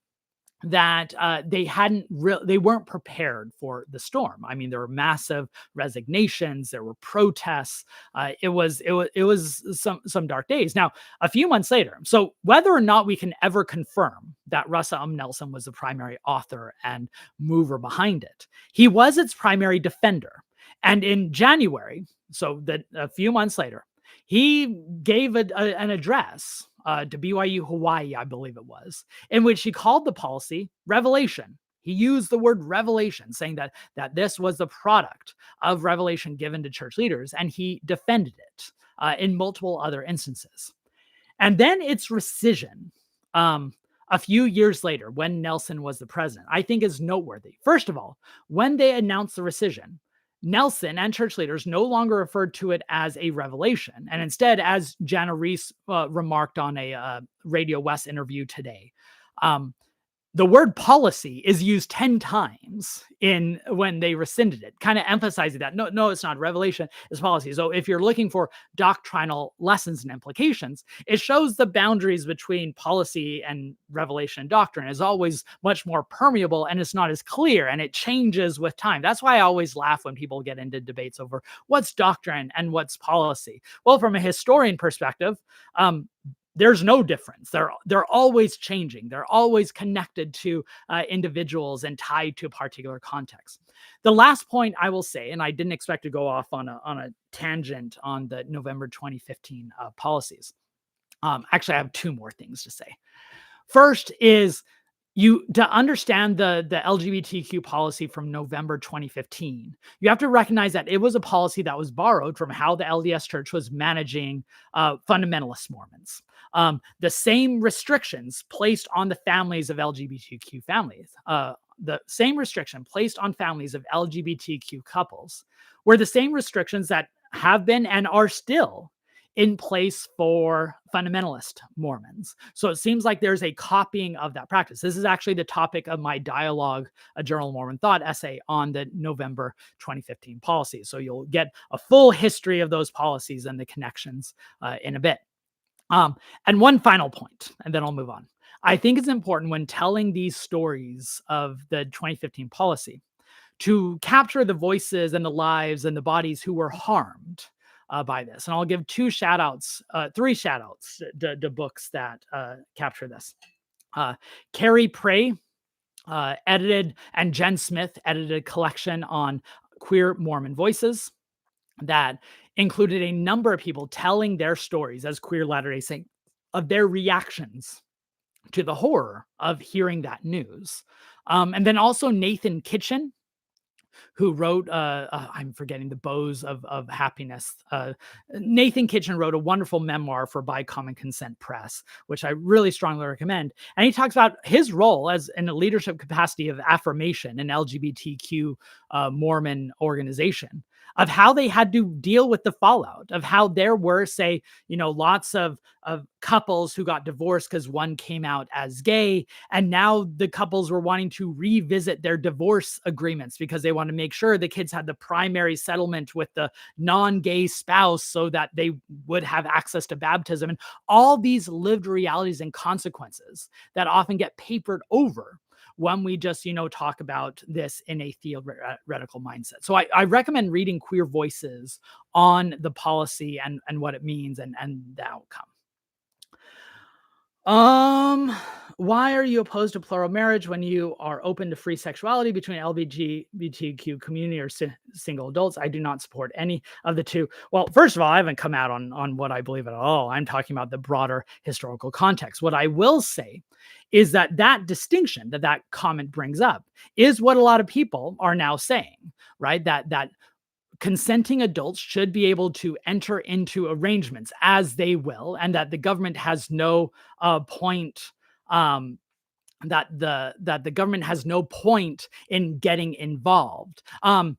that they weren't prepared for the storm. I mean, there were massive resignations, there were protests. It was some dark days. Now, a few months later, so whether or not we can ever confirm that Russell M. Nelson was the primary author and mover behind it, he was its primary defender. And in January, so that a few months later, he gave an address to BYU Hawaii, I believe it was, in which he called the policy revelation. He used the word revelation, saying that this was the product of revelation given to church leaders, and he defended it in multiple other instances. And then its rescission, a few years later, when Nelson was the president, I think is noteworthy. First of all, when they announced the rescission, Nelson and church leaders no longer referred to it as a revelation, and instead, as Jana Reese remarked on a Radio West interview today, um, the word policy is used 10 times in when they rescinded it, kind of emphasizing that no, it's not revelation, it's policy. So if you're looking for doctrinal lessons and implications, it shows the boundaries between policy and revelation and doctrine is always much more permeable, and it's not as clear, and it changes with time. That's why I always laugh when people get into debates over what's doctrine and what's policy. Well, from a historian perspective, there's no difference. They're always changing. They're always connected to individuals and tied to a particular context. The last point I will say, and I didn't expect to go off on a tangent on the November 2015 policies. Actually, I have two more things to say. First is to understand the LGBTQ policy from November 2015, you have to recognize that it was a policy that was borrowed from how the LDS Church was managing fundamentalist Mormons. The same restrictions placed on the families of LGBTQ families, the same restriction placed on families of LGBTQ couples were the same restrictions that have been and are still in place for fundamentalist Mormons. So it seems like there's a copying of that practice. This is actually the topic of my dialogue, a Journal of Mormon Thought essay on the November 2015 policies. So you'll get a full history of those policies and the connections in a bit. And one final point, and then I'll move on. I think it's important when telling these stories of the 2015 policy to capture the voices and the lives and the bodies who were harmed by this. And I'll give three shout outs to books that capture this. Carrie Prey edited, and Jen Smith edited a collection on queer Mormon voices that included a number of people telling their stories as queer Latter-day Saints of their reactions to the horror of hearing that news. And then also Nathan Kitchen, who wrote, I'm forgetting, The Bows of Happiness. Nathan Kitchen wrote a wonderful memoir for By Common Consent Press, which I really strongly recommend. And he talks about his role as in a leadership capacity of affirmation, an LGBTQ Mormon organization, of how they had to deal with the fallout, of how there were, say, lots of couples who got divorced because one came out as gay, and now the couples were wanting to revisit their divorce agreements because they want to make sure the kids had the primary settlement with the non-gay spouse so that they would have access to baptism, and all these lived realities and consequences that often get papered over when we just, talk about this in a theoretical mindset. So I recommend reading Queer Voices on the policy and what it means and the outcome. Why are you opposed to plural marriage when you are open to free sexuality between LGBTQ community or single adults? I do not support any of the two. Well, first of all, I haven't come out on what I believe at all. I'm talking about the broader historical context. What I will say is that distinction that comment brings up is what a lot of people are now saying, right? That consenting adults should be able to enter into arrangements as they will, and that the government has no point. That the government has no point in getting involved. On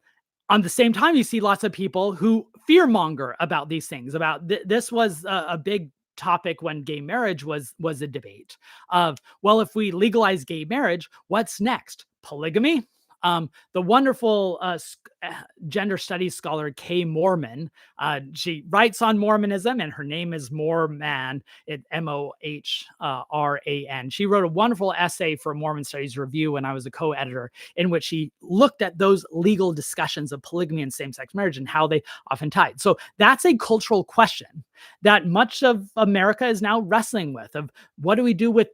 the same time, you see lots of people who fearmonger about these things. About this was a big topic when gay marriage was a debate of, well, if we legalize gay marriage, what's next? Polygamy? The wonderful gender studies scholar Kay Mormon, she writes on Mormonism, and her name is Morman, Mohran. She wrote a wonderful essay for Mormon Studies Review when I was a co-editor, in which she looked at those legal discussions of polygamy and same-sex marriage and how they often tied. So that's a cultural question that much of America is now wrestling with, of what do we do with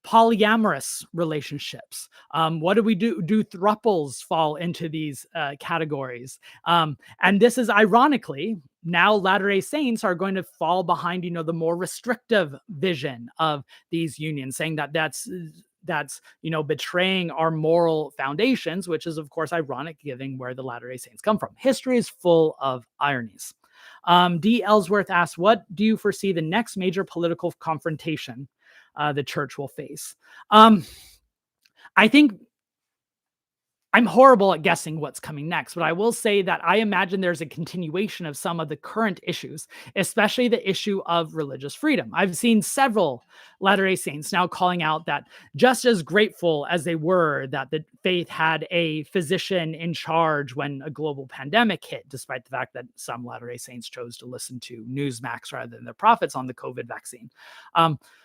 polyamorous relationships. What do we do? Do thruples fall into these categories? And this is ironically now Latter-day Saints are going to fall behind, the more restrictive vision of these unions, saying that that's betraying our moral foundations, which is of course ironic given where the Latter-day Saints come from. History is full of ironies. D. Ellsworth asks, what do you foresee the next major political confrontation the church will face? I think I'm horrible at guessing what's coming next, but I will say that I imagine there's a continuation of some of the current issues, especially the issue of religious freedom. I've seen several Latter-day Saints now calling out that just as grateful as they were that the faith had a physician in charge when a global pandemic hit, despite the fact that some Latter-day Saints chose to listen to Newsmax rather than their prophets on the COVID vaccine.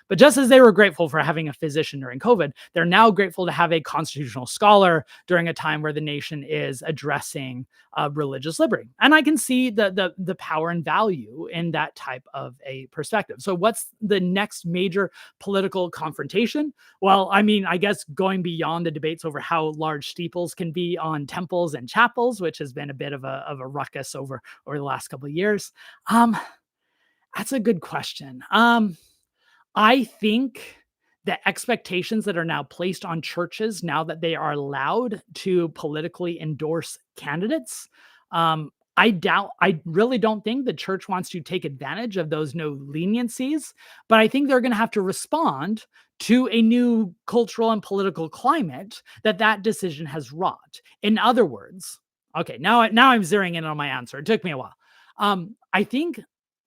But just as they were grateful for having a physician during COVID, they're now grateful to have a constitutional scholar during a time where the nation is addressing religious liberty. And I can see the power and value in that type of a perspective. So what's the next major political confrontation? Well, I mean, I guess going beyond the debates over how large steeples can be on temples and chapels, which has been a bit of a ruckus over the last couple of years. That's a good question. I think the expectations that are now placed on churches now that they are allowed to politically endorse candidates, I really don't think the church wants to take advantage of those no leniencies, but I think they're going to have to respond to a new cultural and political climate that decision has wrought. In other words, okay, now I'm zeroing in on my answer. It took me a while. I think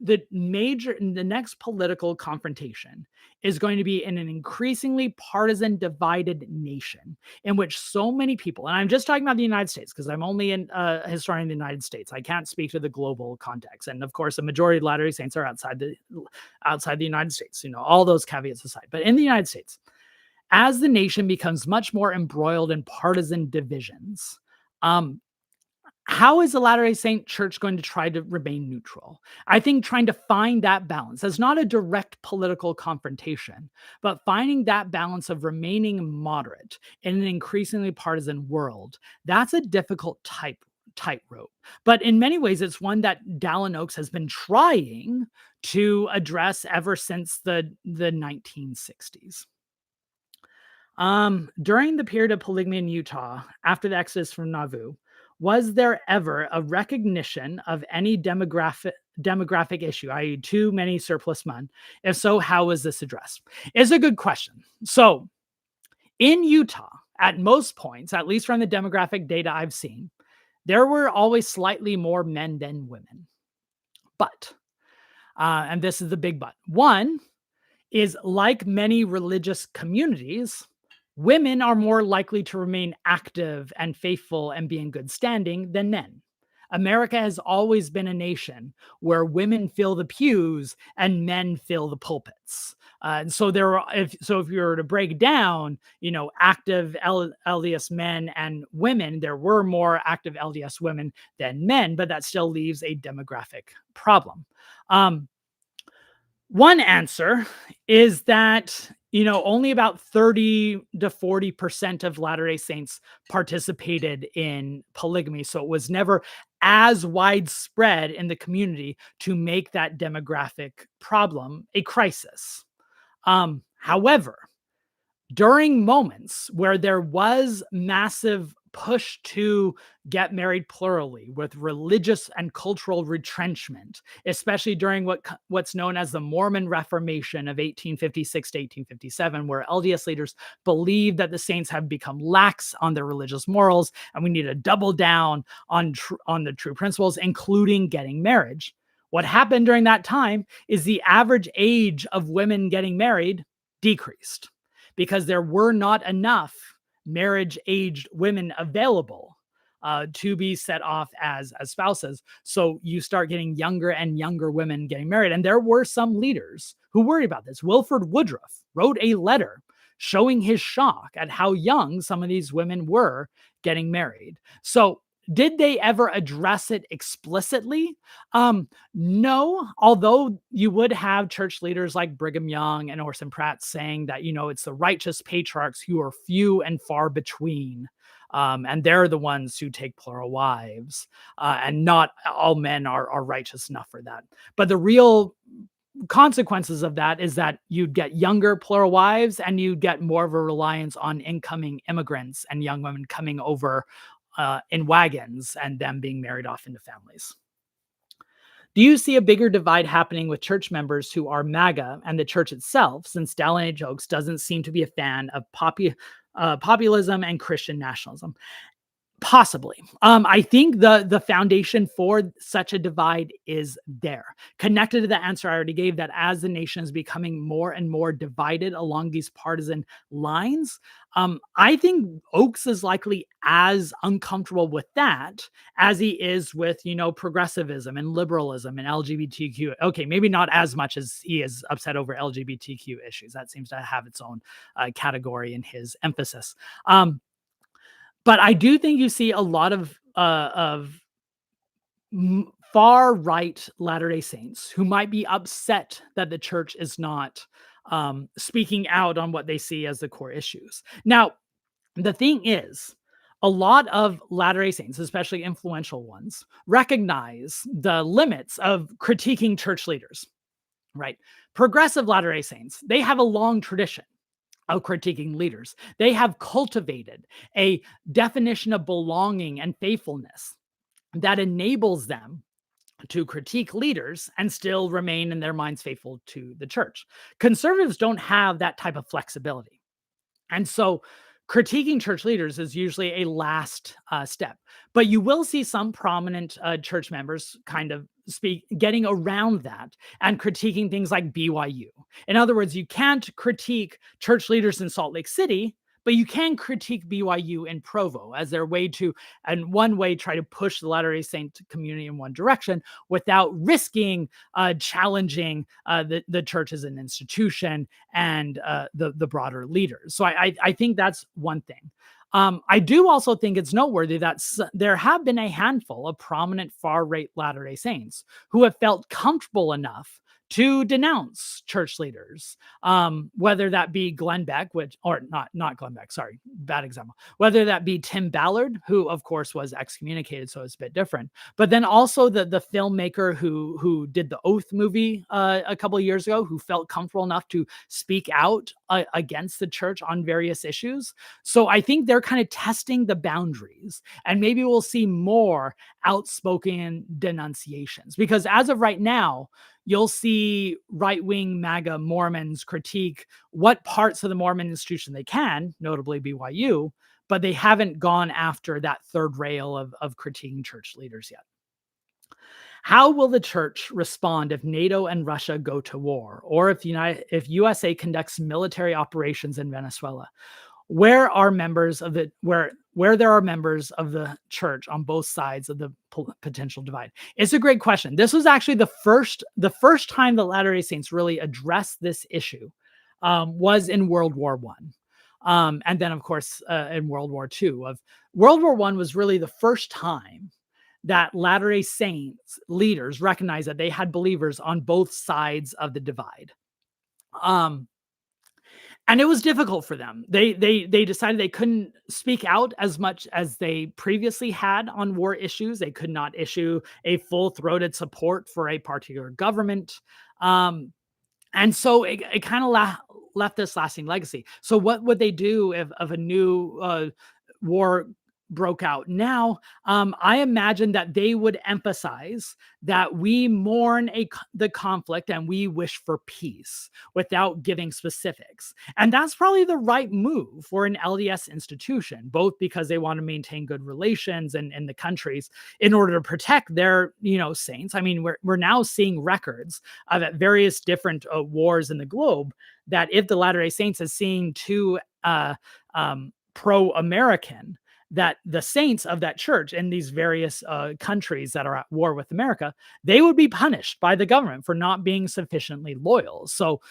the next political confrontation is going to be in an increasingly partisan, divided nation in which so many people, and I'm just talking about the United States because I'm only a historian of the United States. I can't speak to the global context. And of course, a majority of Latter-day Saints are outside the United States, all those caveats aside. But in the United States, as the nation becomes much more embroiled in partisan divisions, how is the Latter-day Saint Church going to try to remain neutral? I think trying to find that balance as not a direct political confrontation, but finding that balance of remaining moderate in an increasingly partisan world, that's a difficult tightrope. But in many ways, it's one that Dallin Oaks has been trying to address ever since the 1960s. During the period of polygamy in Utah, after the exodus from Nauvoo, was there ever a recognition of any demographic issue, i.e., too many surplus men? If so, how was this addressed? It's a good question. So in Utah, at most points, at least from the demographic data I've seen, there were always slightly more men than women. But, and this is the big but, one is like many religious communities, women are more likely to remain active and faithful and be in good standing than men. America has always been a nation where women fill the pews and men fill the pulpits. And so if you were to break down, active LDS men and women, there were more active LDS women than men, but that still leaves a demographic problem. One answer is that, only about 30 to 40% of Latter-day Saints participated in polygamy. So it was never as widespread in the community to make that demographic problem a crisis. However, during moments where there was massive push to get married plurally with religious and cultural retrenchment, especially during what's known as the Mormon Reformation of 1856 to 1857, where LDS leaders believed that the saints have become lax on their religious morals and we need to double down on the true principles, including getting marriage. What happened during that time is the average age of women getting married decreased because there were not enough marriage-aged women available to be set off as spouses. So you start getting younger and younger women getting married. And there were some leaders who worried about this. Wilford Woodruff wrote a letter showing his shock at how young some of these women were getting married. So Did they ever address it explicitly? No, although you would have church leaders like Brigham Young and Orson Pratt saying that, it's the righteous patriarchs who are few and far between. And they're the ones who take plural wives, and not all men are righteous enough for that. But the real consequences of that is that you'd get younger plural wives and you'd get more of a reliance on incoming immigrants and young women coming over in wagons and them being married off into families. Do you see a bigger divide happening with church members who are MAGA and the church itself, since Dallin H. Oaks doesn't seem to be a fan of populism and Christian nationalism? Possibly. I think the foundation for such a divide is there. Connected to the answer I already gave, that as the nation is becoming more and more divided along these partisan lines, I think Oakes is likely as uncomfortable with that as he is with, progressivism and liberalism and LGBTQ. Okay, maybe not as much as he is upset over LGBTQ issues. That seems to have its own category in his emphasis. But I do think you see a lot of far right Latter-day Saints who might be upset that the church is not speaking out on what they see as the core issues. Now, the thing is, a lot of Latter-day Saints, especially influential ones, recognize the limits of critiquing church leaders, right? Progressive Latter-day Saints, they have a long tradition of critiquing leaders. They have cultivated a definition of belonging and faithfulness that enables them to critique leaders and still remain in their minds faithful to the church. Conservatives don't have that type of flexibility. And so critiquing church leaders is usually a last step. But you will see some prominent church members kind of getting around that and critiquing things like BYU. In other words, you can't critique church leaders in Salt Lake City, but you can critique BYU in Provo as their way to, and one way, try to push the Latter-day Saint community in one direction without risking challenging the church as an institution and the broader leaders. So I think that's one thing. I do also think it's noteworthy that there have been a handful of prominent far-right Latter-day Saints who have felt comfortable enough to denounce church leaders, whether that be Glenn Beck, not Glenn Beck, sorry, bad example. Whether that be Tim Ballard, who of course was excommunicated, so it's a bit different. But then also the filmmaker who did the Oath movie a couple of years ago, who felt comfortable enough to speak out against the church on various issues. So I think they're kind of testing the boundaries, and maybe we'll see more outspoken denunciations, because as of right now, you'll see right-wing MAGA Mormons critique what parts of the Mormon institution they can, notably BYU, but they haven't gone after that third rail of critiquing church leaders yet. How will the church respond if NATO and Russia go to war, or if USA conducts military operations in Venezuela? Where there are members of the church on both sides of the potential divide? It's a great question. This was actually the first time the Latter-day Saints really addressed this issue, was in World War I. And then, of course, in World War II. World War I was really the first time that Latter-day Saints leaders recognized that they had believers on both sides of the divide. And it was difficult for them. They decided they couldn't speak out as much as they previously had on war issues. They could not issue a full-throated support for a particular government. And so it kind of left this lasting legacy. So what would they do if a new war broke out now? I imagine that they would emphasize that we mourn the conflict and we wish for peace without giving specifics. And that's probably the right move for an LDS institution, both because they want to maintain good relations in the countries in order to protect their, saints. I mean, we're now seeing records of at various different wars in the globe that if the Latter-day Saints is seen too pro-American, that the saints of that church in these various countries that are at war with America, they would be punished by the government for not being sufficiently loyal. So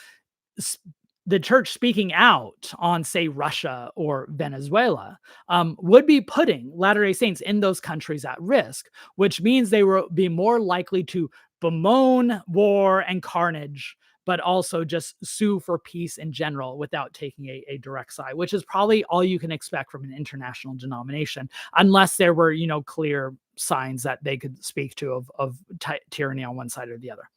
the church speaking out on, say, Russia or Venezuela, would be putting Latter-day Saints in those countries at risk, which means they will be more likely to bemoan war and carnage, but also just sue for peace in general without taking a direct side, which is probably all you can expect from an international denomination, unless there were, clear signs that they could speak to of tyranny on one side or the other.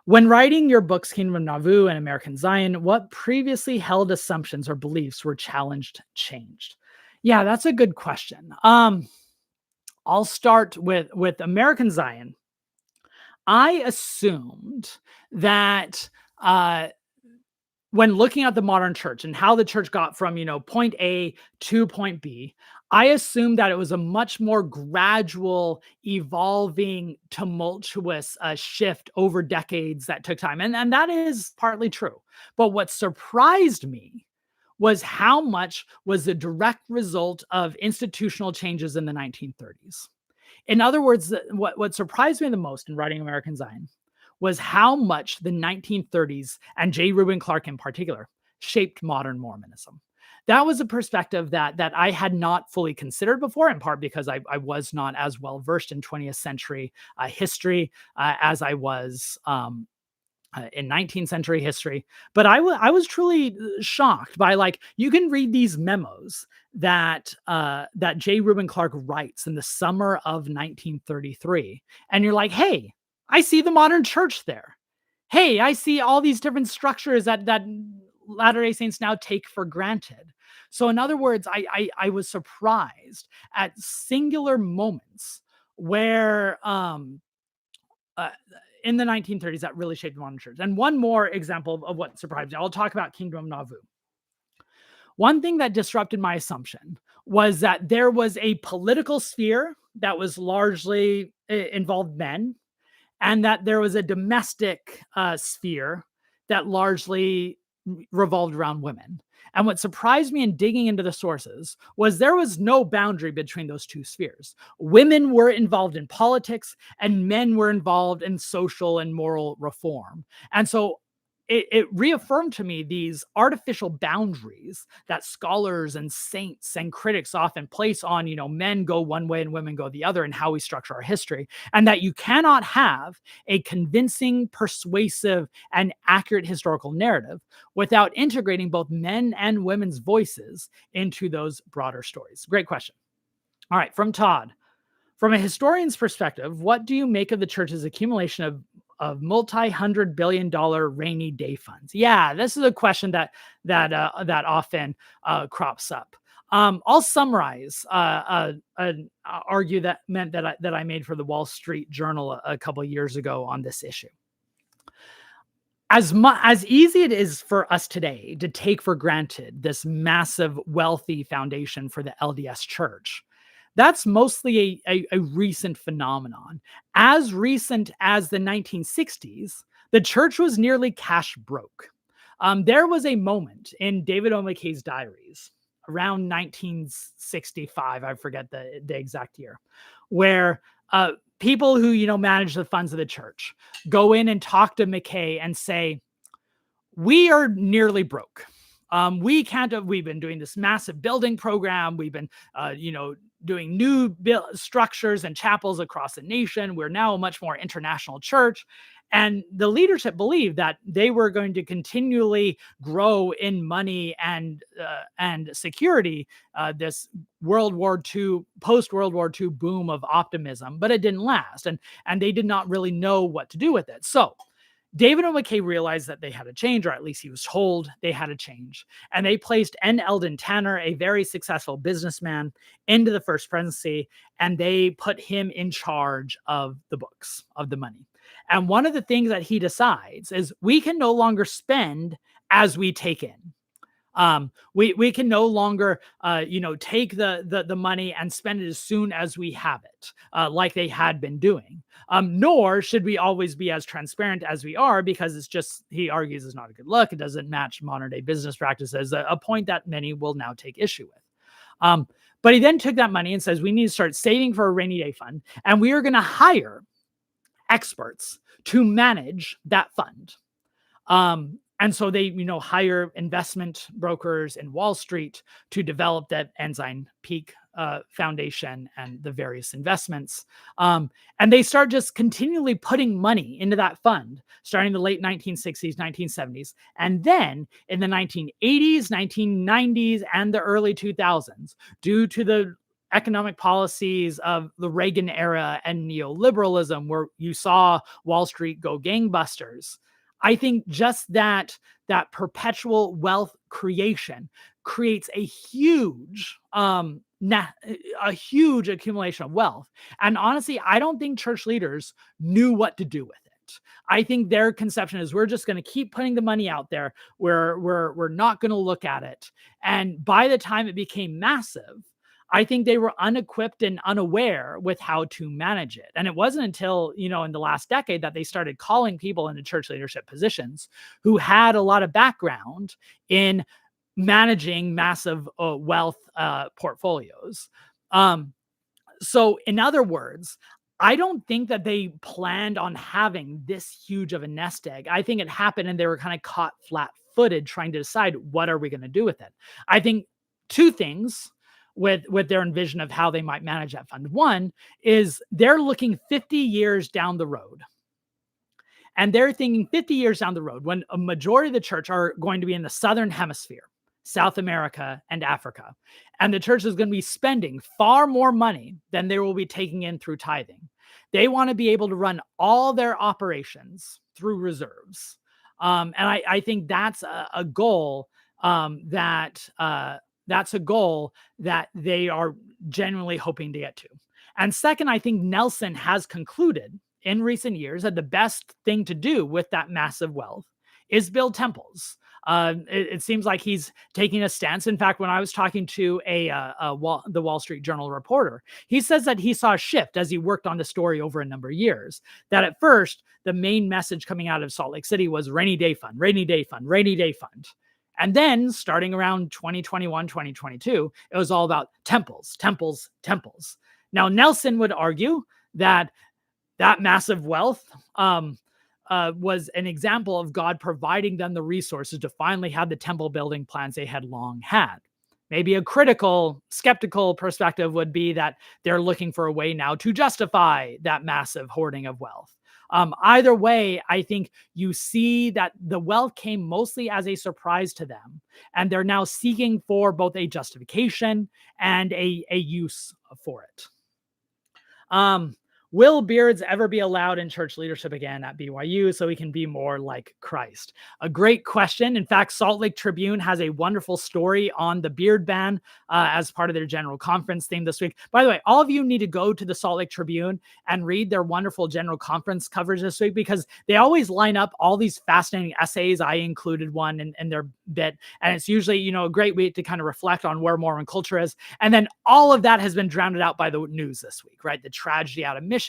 When writing your books, Kingdom of Nauvoo and American Zion, what previously held assumptions or beliefs were changed? Yeah, that's a good question. I'll start with American Zion. I assumed that when looking at the modern church and how the church got from, point A to point B, I assumed that it was a much more gradual, evolving, tumultuous shift over decades that took time. And that is partly true. But what surprised me was how much was the direct result of institutional changes in the 1930s. In other words, what surprised me the most in writing American Zion was how much the 1930s, and J. Reuben Clark in particular, shaped modern Mormonism. That was a perspective that I had not fully considered before, in part because I was not as well versed in 20th century history as I was in 19th century history. But I was truly shocked by, like, you can read these memos that J. Reuben Clark writes in the summer of 1933, and you're like, hey, I see the modern church there. Hey, I see all these different structures that Latter-day Saints now take for granted. So in other words, I was surprised at singular moments where in the 1930s that really shaped the modern church. And one more example of what surprised me, I'll talk about Kingdom of Nauvoo. One thing that disrupted my assumption was that there was a political sphere that was largely involved men, and that there was a domestic sphere that largely revolved around women. And what surprised me in digging into the sources was there was no boundary between those two spheres. Women were involved in politics, and men were involved in social and moral reform. And so it reaffirmed to me these artificial boundaries that scholars and saints and critics often place on, men go one way and women go the other in how we structure our history, and that you cannot have a convincing, persuasive, and accurate historical narrative without integrating both men and women's voices into those broader stories. Great question. All right, from Todd. From a historian's perspective, what do you make of the church's accumulation of multi-hundred billion dollar rainy day funds? Yeah, this is a question that often crops up. I'll summarize an argument that I made for the Wall Street Journal a couple of years ago on this issue. As easy it is for us today to take for granted this massive, wealthy foundation for the LDS Church, that's mostly a recent phenomenon. As recent as the 1960s, the church was nearly cash broke. There was a moment in David O. McKay's diaries around 1965, I forget the exact year, where people who manage the funds of the church go in and talk to McKay and say, we are nearly broke. We've been doing this massive building program. We've been, doing new structures and chapels across the nation. We're now a much more international church. And the leadership believed that they were going to continually grow in money and security, this post-World War II boom of optimism, but it didn't last. And they did not really know what to do with it. So David O. McKay realized that they had to change, or at least he was told they had to change. And they placed N. Eldon Tanner, a very successful businessman, into the first presidency, and they put him in charge of the books, of the money. And one of the things that he decides is we can no longer spend as we take in. We can no longer, take the money and spend it as soon as we have it, like they had been doing. Nor should we always be as transparent as we are, because it's just, he argues, is not a good look. It doesn't match modern day business practices, a point that many will now take issue with. But he then took that money and says, we need to start saving for a rainy day fund, and we are going to hire experts to manage that fund. And so they, hire investment brokers in Wall Street to develop that Ensign Peak Foundation and the various investments. And they start just continually putting money into that fund, starting the late 1960s, 1970s. And then in the 1980s, 1990s, and the early 2000s, due to the economic policies of the Reagan era and neoliberalism, where you saw Wall Street go gangbusters, I think just that perpetual wealth creation creates a huge accumulation of wealth. And honestly, I don't think church leaders knew what to do with it. I think their conception is we're just going to keep putting the money out there. We're not going to look at it. And by the time it became massive, I think they were unequipped and unaware with how to manage it. And it wasn't until, in the last decade that they started calling people into church leadership positions who had a lot of background in managing massive wealth portfolios. So in other words, I don't think that they planned on having this huge of a nest egg. I think it happened and they were kind of caught flat-footed trying to decide what are we going to do with it. I think two things with their envision of how they might manage that fund. One is they're looking 50 years down the road. And they're thinking 50 years down the road when a majority of the church are going to be in the Southern Hemisphere, South America, and Africa. And the church is going to be spending far more money than they will be taking in through tithing. They want to be able to run all their operations through reserves. And I think that's a goal that's a goal that they are genuinely hoping to get to. And second, I think Nelson has concluded in recent years that the best thing to do with that massive wealth is build temples. It seems like he's taking a stance. In fact, when I was talking to the Wall Street Journal reporter, he says that he saw a shift as he worked on the story over a number of years. That at first, the main message coming out of Salt Lake City was rainy day fund, rainy day fund, rainy day fund. And then starting around 2021, 2022, it was all about temples, temples, temples. Now, Nelson would argue that massive wealth was an example of God providing them the resources to finally have the temple building plans they had long had. Maybe a critical, skeptical perspective would be that they're looking for a way now to justify that massive hoarding of wealth. Either way, I think you see that the wealth came mostly as a surprise to them, and they're now seeking for both a justification and a use for it. Will Beards ever be allowed in church leadership again at BYU so he can be more like Christ? A great question. In fact, Salt Lake Tribune has a wonderful story on the beard ban as part of their general conference theme this week. By the way, all of you need to go to the Salt Lake Tribune and read their wonderful general conference coverage this week, because they always line up all these fascinating essays. I included one in their bit, and it's usually, a great way to kind of reflect on where Mormon culture is. And then all of that has been drowned out by the news this week, right? The tragedy out of Michigan,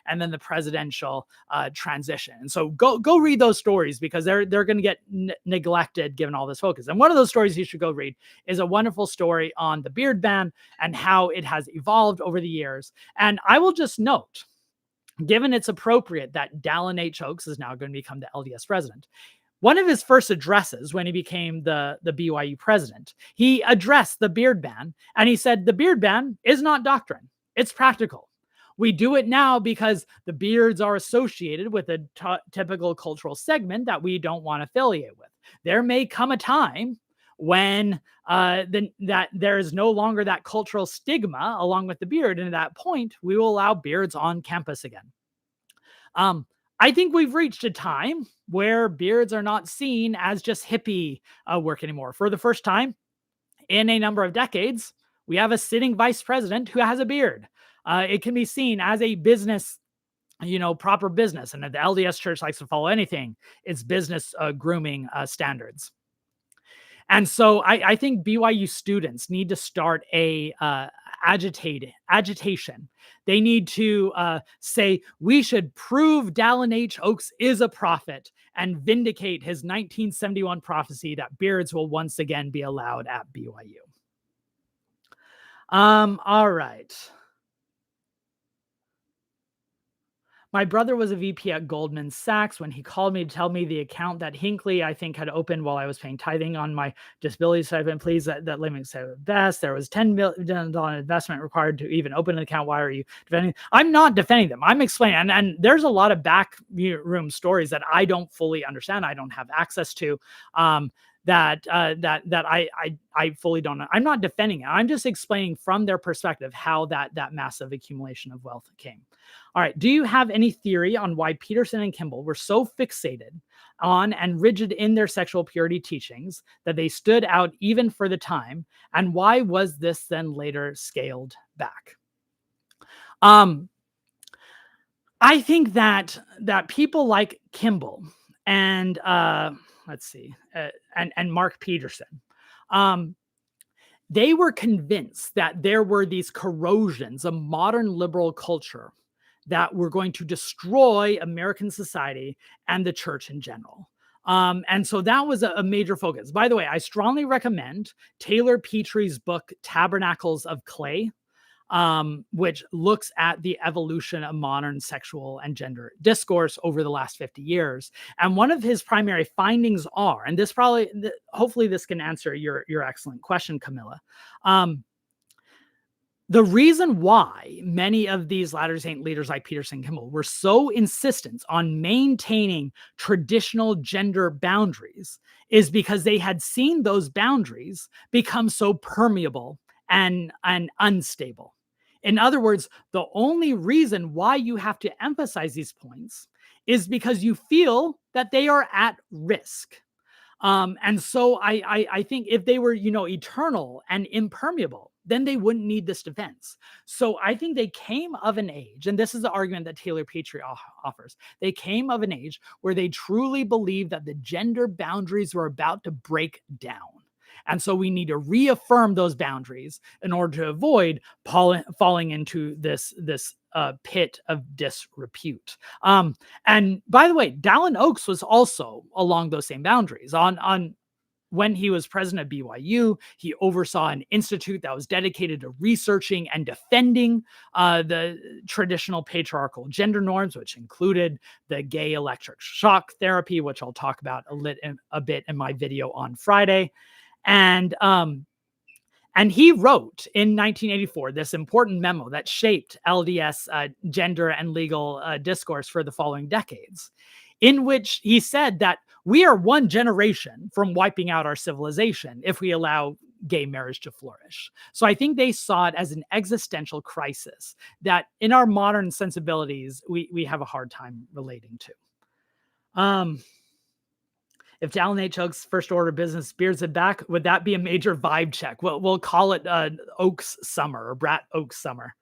and then the presidential transition. And so go read those stories, because they're going to get neglected given all this focus. And one of those stories you should go read is a wonderful story on the beard ban and how it has evolved over the years. And I will just note, given it's appropriate that Dallin H. Oaks is now going to become the LDS president, one of his first addresses when he became the BYU president, he addressed the beard ban, and he said, the beard ban is not doctrine, it's practical. We do it now because the beards are associated with a typical cultural segment that we don't want to affiliate with. There may come a time when that there is no longer that cultural stigma along with the beard, and at that point, we will allow beards on campus again. I think we've reached a time where beards are not seen as just hippie work anymore. For the first time in a number of decades, we have a sitting vice president who has a beard. It can be seen as a business, proper business. And if the LDS church likes to follow anything, it's business grooming standards. And so I think BYU students need to start a agitation. They need to say, we should prove Dallin H. Oaks is a prophet and vindicate his 1971 prophecy that beards will once again be allowed at BYU. All right. My brother was a VP at Goldman Sachs when he called me to tell me the account that Hinckley, I think, had opened while I was paying tithing on my disability stipend. Please, that limit said best. There was $10 million investment required to even open an account. Why are you defending? I'm not defending them. I'm explaining. And there's a lot of back room stories that I don't fully understand. I don't have access to. That I fully don't know. I'm not defending it. I'm just explaining from their perspective how that massive accumulation of wealth came. All right. Do you have any theory on why Peterson and Kimball were so fixated on and rigid in their sexual purity teachings that they stood out even for the time? And why was this then later scaled back? I think that people like Kimball and let's see, and Mark Peterson, they were convinced that there were these corrosions of modern liberal culture that were going to destroy American society and the church in general. And so that was a major focus. By the way, I strongly recommend Taylor Petry's book, Tabernacles of Clay, which looks at the evolution of modern sexual and gender discourse over the last 50 years. And one of his primary findings are, and this probably, hopefully this can answer your excellent question, Camilla. The reason why many of these Latter-day Saint leaders like Peterson and Kimball were so insistent on maintaining traditional gender boundaries is because they had seen those boundaries become so permeable and unstable. In other words, the only reason why you have to emphasize these points is because you feel that they are at risk. And so I think if they were, eternal and impermeable, then they wouldn't need this defense. So I think they came of an age, and this is the argument that Taylor Petry offers. They came of an age where they truly believed that the gender boundaries were about to break down. And so we need to reaffirm those boundaries in order to avoid falling into this pit of disrepute. And by the way, Dallin Oaks was also along those same boundaries. On when he was president of BYU, he oversaw an institute that was dedicated to researching and defending the traditional patriarchal gender norms, which included the gay electric shock therapy, which I'll talk about a bit in my video on Friday. And he wrote in 1984 this important memo that shaped LDS gender and legal discourse for the following decades, in which he said that we are one generation from wiping out our civilization if we allow gay marriage to flourish. So I think they saw it as an existential crisis that in our modern sensibilities, we have a hard time relating to. If Dallin H. Oaks' first order of business spears it back, would that be a major vibe check? We'll call it Oaks Summer or Brat Oaks Summer.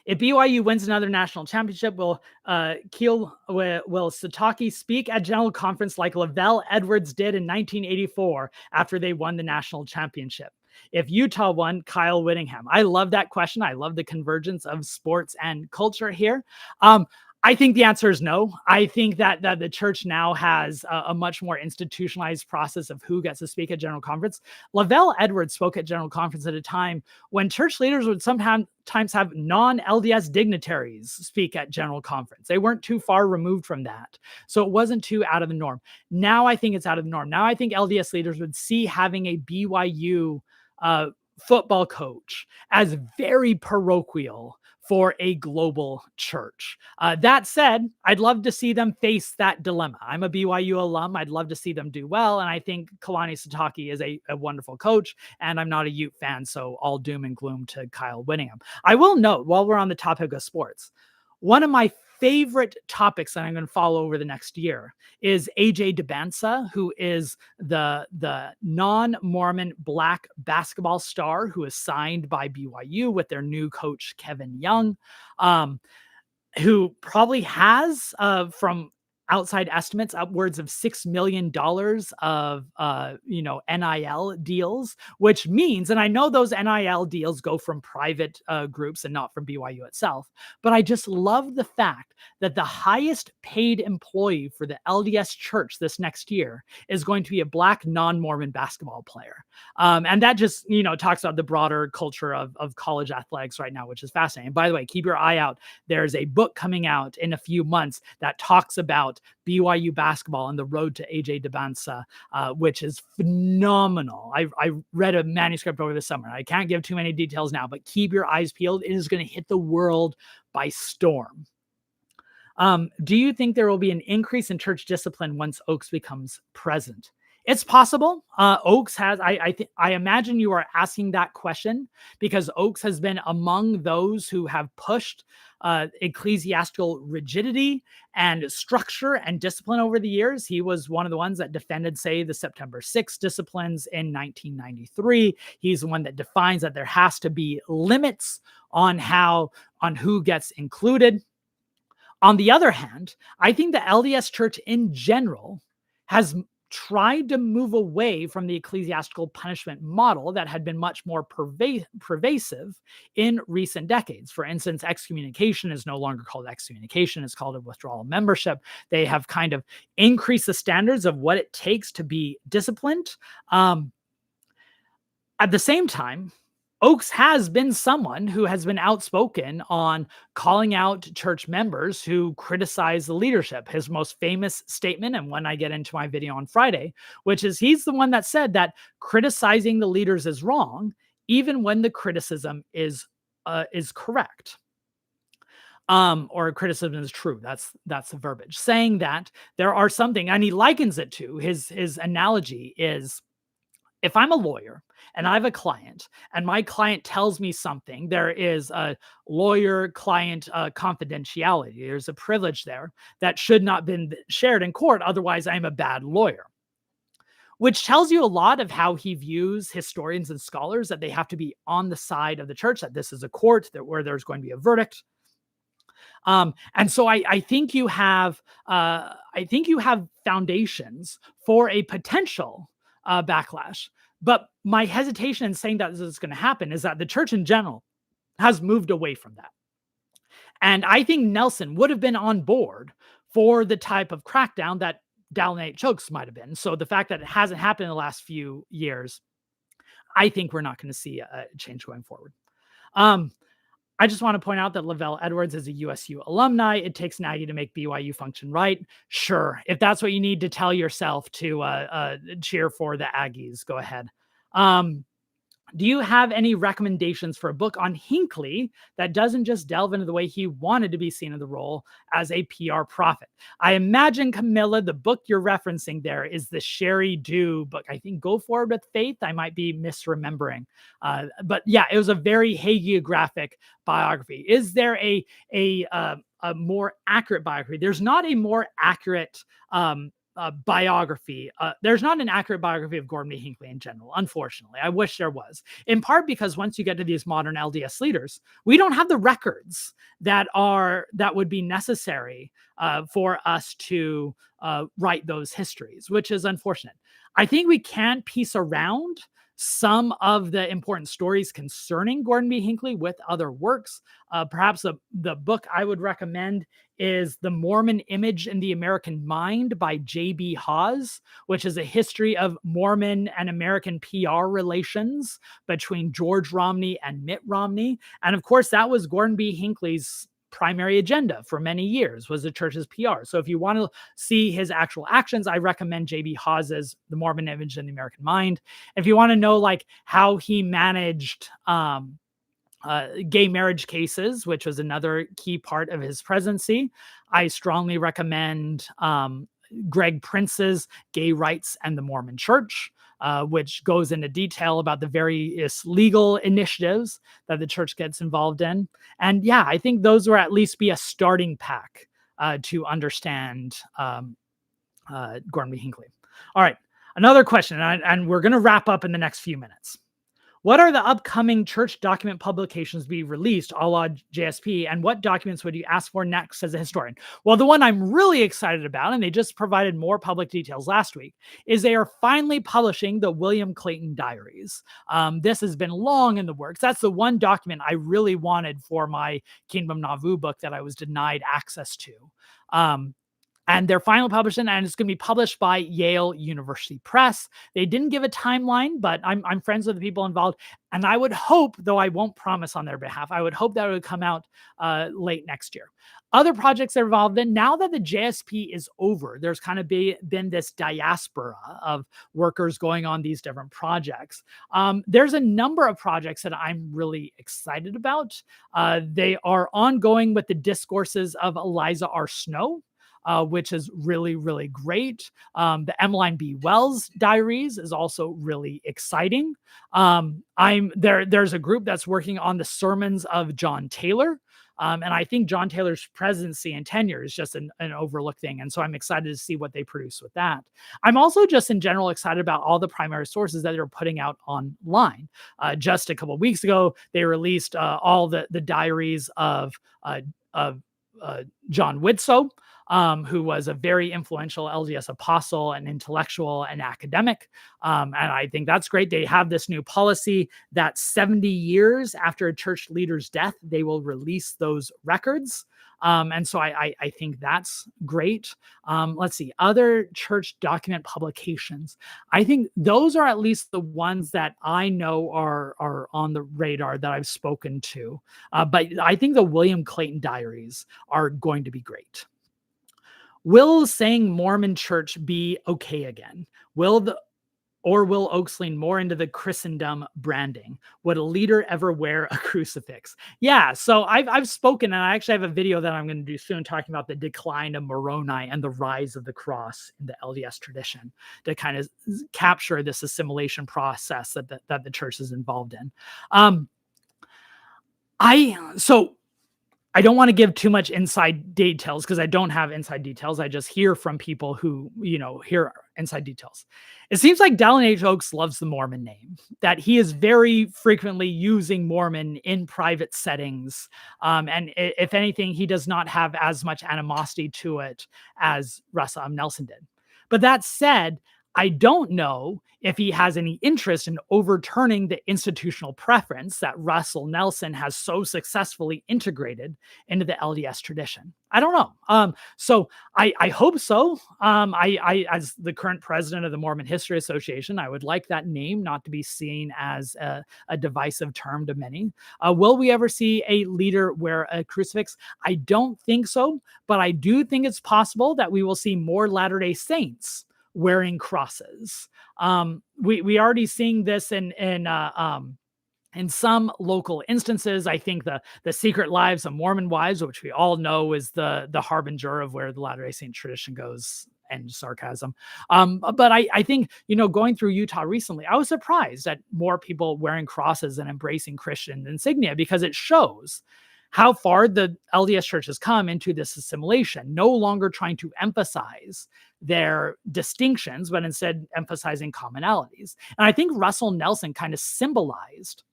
If BYU wins another national championship, will Sataki speak at General Conference like Lavelle Edwards did in 1984 after they won the national championship? If Utah won, Kyle Whittingham. I love that question. I love the convergence of sports and culture here. I think the answer is no. I think that the church now has a much more institutionalized process of who gets to speak at General Conference. Lavelle Edwards spoke at General Conference at a time when church leaders would sometimes have non-LDS dignitaries speak at General Conference. They weren't too far removed from that. So it wasn't too out of the norm. Now I think it's out of the norm. Now I think LDS leaders would see having a BYU football coach as very parochial for a global church. That said, I'd love to see them face that dilemma. I'm a BYU alum. I'd love to see them do well. And I think Kalani Sataki is a wonderful coach. And I'm not a Ute fan, so all doom and gloom to Kyle Whittingham. I will note, while we're on the topic of sports, one of my favorite topics that I'm going to follow over the next year is AJ DeBansa, who is the non-Mormon Black basketball star who is signed by BYU with their new coach, Kevin Young, who probably has, from outside estimates upwards of $6 million of, NIL deals, which means, and I know those NIL deals go from private groups and not from BYU itself, but I just love the fact that the highest paid employee for the LDS Church this next year is going to be a Black non-Mormon basketball player. And that just, talks about the broader culture of college athletics right now, which is fascinating. And by the way, keep your eye out. There's a book coming out in a few months that talks about BYU basketball and the road to AJ Debonsa, which is phenomenal. I read a manuscript over the summer. I can't give too many details now, but keep your eyes peeled. It is going to hit the world by storm. Do you think there will be an increase in church discipline once Oaks becomes president? It's possible. Oaks has, I imagine you are asking that question because Oaks has been among those who have pushed ecclesiastical rigidity and structure and discipline over the years. He was one of the ones that defended, say, the September 6th disciplines in 1993. He's the one that defines that there has to be limits on who gets included. On the other hand, I think the LDS Church in general has tried to move away from the ecclesiastical punishment model that had been much more pervasive in recent decades. For instance, excommunication is no longer called excommunication, it's called a withdrawal of membership. They have kind of increased the standards of what it takes to be disciplined. At the same time, Oaks has been someone who has been outspoken on calling out church members who criticize the leadership. His most famous statement, and when I get into my video on Friday, which is he's the one that said that criticizing the leaders is wrong, even when the criticism is correct. Or criticism is true. That's the verbiage. Saying that there are something, and he likens it to his analogy is, if I'm a lawyer and I have a client and my client tells me something, there is a lawyer-client confidentiality. There's a privilege there that should not have been shared in court. Otherwise, I'm a bad lawyer, which tells you a lot of how he views historians and scholars, that they have to be on the side of the church, that this is a court where there's going to be a verdict. And so I think you have foundations for a potential backlash. But my hesitation in saying that this is going to happen is that the church in general has moved away from that. And I think Nelson would have been on board for the type of crackdown that Dallin H. Oaks might have been. So the fact that it hasn't happened in the last few years, I think we're not going to see a change going forward. I just want to point out that Lavelle Edwards is a USU alumni. It takes Nagy to make BYU function right. Sure, if that's what you need to tell yourself to cheer for the Aggies, go ahead. Do you have any recommendations for a book on Hinckley that doesn't just delve into the way he wanted to be seen in the role as a PR prophet? I imagine, Camilla, the book you're referencing there is the Sherry Dew book. I think Go Forward with Faith. I might be misremembering. But yeah, it was a very hagiographic biography. Is there a more accurate biography? There's not a more accurate biography. There's not an accurate biography of Gordon B. Hinckley in general, unfortunately. I wish there was, in part because once you get to these modern LDS leaders, we don't have the records that would be necessary for us to write those histories, which is unfortunate. I think we can piece around some of the important stories concerning Gordon B. Hinckley with other works. Perhaps the book I would recommend is The Mormon Image in the American Mind by J.B. Hawes, which is a history of Mormon and American PR relations between George Romney and Mitt Romney. And of course, that was Gordon B. Hinckley's primary agenda for many years, was the church's PR. So if you want to see his actual actions, I recommend J.B. Hawes's The Mormon Image in the American Mind. If you want to know like how he managed gay marriage cases, which was another key part of his presidency, I strongly recommend Greg Prince's Gay Rights and the Mormon Church, which goes into detail about the various legal initiatives that the church gets involved in. And yeah, I think those will at least be a starting pack to understand Gordon B. Hinckley. All right, another question, and we're going to wrap up in the next few minutes. What are the upcoming church document publications be released a la JSP, and what documents would you ask for next as a historian? Well, the one I'm really excited about, and they just provided more public details last week, is they are finally publishing the William Clayton Diaries. This has been long in the works. That's the one document I really wanted for my Kingdom Nauvoo book that I was denied access to. Um, and they're finally publishing, and it's going to be published by Yale University Press. They didn't give a timeline, but I'm friends with the people involved, and I would hope, though I won't promise on their behalf, I would hope that it would come out late next year. Other projects they're involved in, now that the JSP is over, there's kind of been this diaspora of workers going on these different projects. There's a number of projects that I'm really excited about. They are ongoing with the discourses of Eliza R. Snow, which is really, really great. The Emmeline B. Wells Diaries is also really exciting. There's a group that's working on the sermons of John Taylor. And I think John Taylor's presidency and tenure is just an overlooked thing. And so I'm excited to see what they produce with that. I'm also just in general excited about all the primary sources that they're putting out online. Just a couple of weeks ago, they released all the diaries of John Widtsoe, who was a very influential LDS apostle and intellectual and academic. And I think that's great. They have this new policy that 70 years after a church leader's death, they will release those records. And so I think that's great. Let's see, other church document publications. I think those are at least the ones that I know are on the radar that I've spoken to. But I think the William Clayton Diaries are going to be great. Will saying Mormon church be okay again? Will Oaks lean more into the Christendom branding? Would a leader ever wear a crucifix? Yeah, so I've spoken, and I actually have a video that I'm going to do soon talking about the decline of Moroni and the rise of the cross in the LDS tradition to kind of capture this assimilation process that the church is involved in. I don't want to give too much inside details because I don't have inside details. I just hear from people who, hear inside details. It seems like Dallin H. Oaks loves the Mormon name, that he is very frequently using Mormon in private settings. And if anything, he does not have as much animosity to it as Russell M. Nelson did. But that said, I don't know if he has any interest in overturning the institutional preference that Russell Nelson has so successfully integrated into the LDS tradition. I don't know. So I hope so. I, as the current president of the Mormon History Association, I would like that name not to be seen as a divisive term to many. Will we ever see a leader wear a crucifix? I don't think so, but I do think it's possible that we will see more Latter-day Saints wearing crosses. We already seeing this in some local instances. I think the Secret Lives of Mormon Wives, which we all know is the harbinger of where the Latter-day Saint tradition goes, and sarcasm. But I think, going through Utah recently, I was surprised at more people wearing crosses and embracing Christian insignia, because it shows how far the LDS church has come into this assimilation, no longer trying to emphasize their distinctions, but instead emphasizing commonalities. And I think Russell Nelson kind of symbolized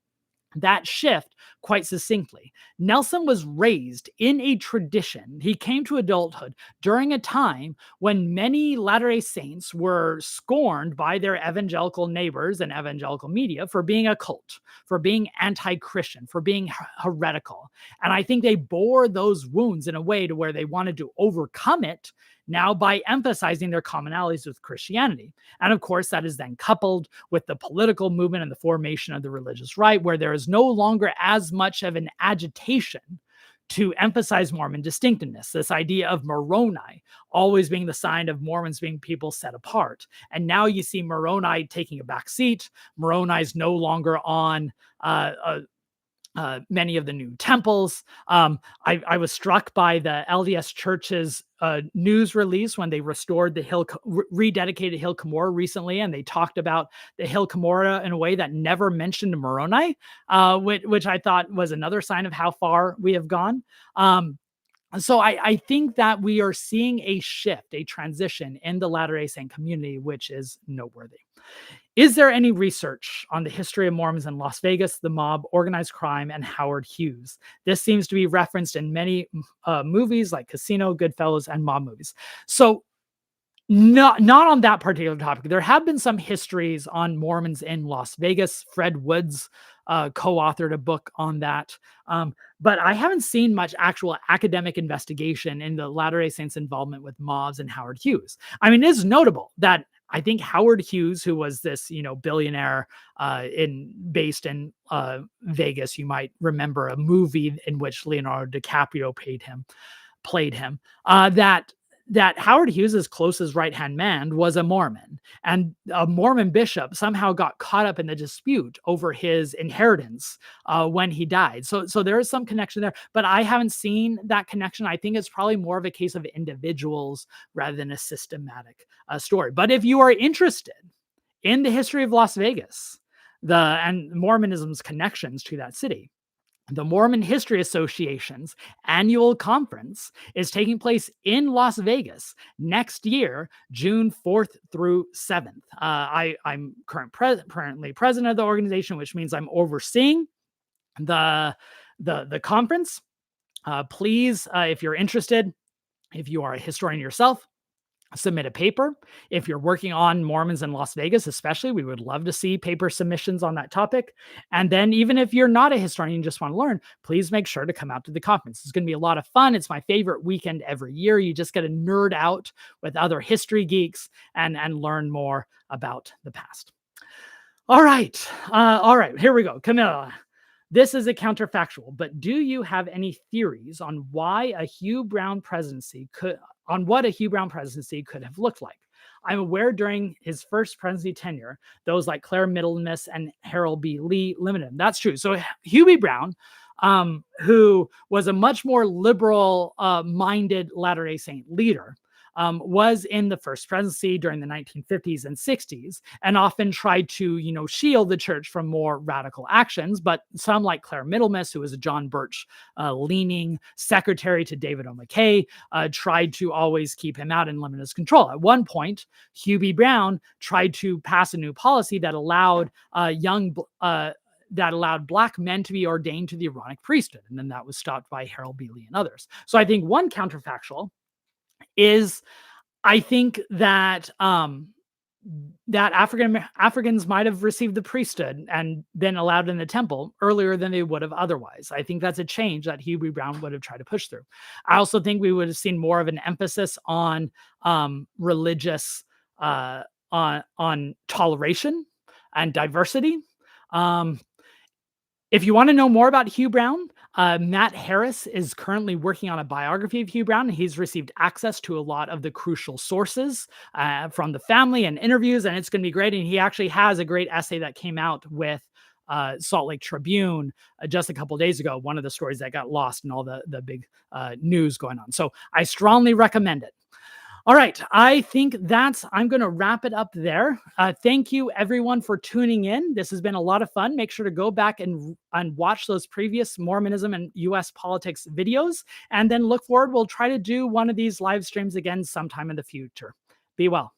that shift quite succinctly. Nelson was raised in a tradition. He came to adulthood during a time when many Latter-day Saints were scorned by their evangelical neighbors and evangelical media for being a cult, for being anti-Christian, for being heretical. And I think they bore those wounds in a way to where they wanted to overcome it now by emphasizing their commonalities with Christianity. And of course, that is then coupled with the political movement and the formation of the religious right, where there is no longer as much of an agitation to emphasize Mormon distinctiveness, this idea of Moroni always being the sign of Mormons being people set apart. And now you see Moroni taking a back seat. Moroni is no longer on many of the new temples. I was struck by the LDS Church's news release when they restored the rededicated Hill Cumorah recently, and they talked about the Hill Cumorah in a way that never mentioned Moroni, which I thought was another sign of how far we have gone. So I think that we are seeing a shift, a transition in the Latter-day Saint community, which is noteworthy. Is there any research on the history of Mormons in Las Vegas, the mob, organized crime, and Howard Hughes? This seems to be referenced in many movies like Casino, Goodfellas, and mob movies. So not on that particular topic. There have been some histories on Mormons in Las Vegas. Fred Woods co-authored a book on that. But I haven't seen much actual academic investigation in the Latter-day Saints' involvement with mobs and Howard Hughes. I mean, it is notable that I think Howard Hughes, who was this, billionaire based in Vegas, you might remember a movie in which Leonardo DiCaprio played him. That Howard Hughes's closest right-hand man was a Mormon, and a Mormon bishop somehow got caught up in the dispute over his inheritance when he died. So there is some connection there, but I haven't seen that connection. I think it's probably more of a case of individuals rather than a systematic story. But if you are interested in the history of Las Vegas, and Mormonism's connections to that city, the Mormon History Association's annual conference is taking place in Las Vegas next year, June 4th through 7th. I'm currently president of the organization, which means I'm overseeing the conference. Please, if you're interested, if you are a historian yourself, submit a paper. If you're working on Mormons in Las Vegas, especially, we would love to see paper submissions on that topic. And then even if you're not a historian, you just want to learn, please make sure to come out to the conference. It's going to be a lot of fun. It's my favorite weekend every year. You just get to nerd out with other history geeks and learn more about the past. All right. Here we go. Camilla. This is a counterfactual, but do you have any theories on what a Hugh Brown presidency could have looked like? I'm aware during his first presidency tenure, those like Claire Middlemiss and Harold B. Lee limited him. That's true. So Hugh B. Brown, who was a much more liberal minded Latter-day Saint leader, was in the first presidency during the 1950s and 60s, and often tried to, shield the church from more radical actions. But some, like Claire Middlemiss, who was a John Birch leaning secretary to David O. McKay, tried to always keep him out and limit his control. At one point, Hugh B. Brown tried to pass a new policy that allowed Black men to be ordained to the Aaronic priesthood. And then that was stopped by Harold B. Lee and others. So I think one counterfactual is, I think that that Africans might have received the priesthood and been allowed in the temple earlier than they would have otherwise. I think that's a change that Hugh B. Brown would have tried to push through. I also think we would have seen more of an emphasis on religious, on toleration and diversity. If you want to know more about Hugh Brown, Matt Harris is currently working on a biography of Hugh Brown. He's received access to a lot of the crucial sources from the family and interviews, and it's going to be great. And he actually has a great essay that came out with Salt Lake Tribune just a couple of days ago, one of the stories that got lost in all the big news going on. So I strongly recommend it. All right, I think I'm going to wrap it up there. Thank you, everyone, for tuning in. This has been a lot of fun. Make sure to go back and watch those previous Mormonism and U.S. politics videos, and then look forward. We'll try to do one of these live streams again sometime in the future. Be well.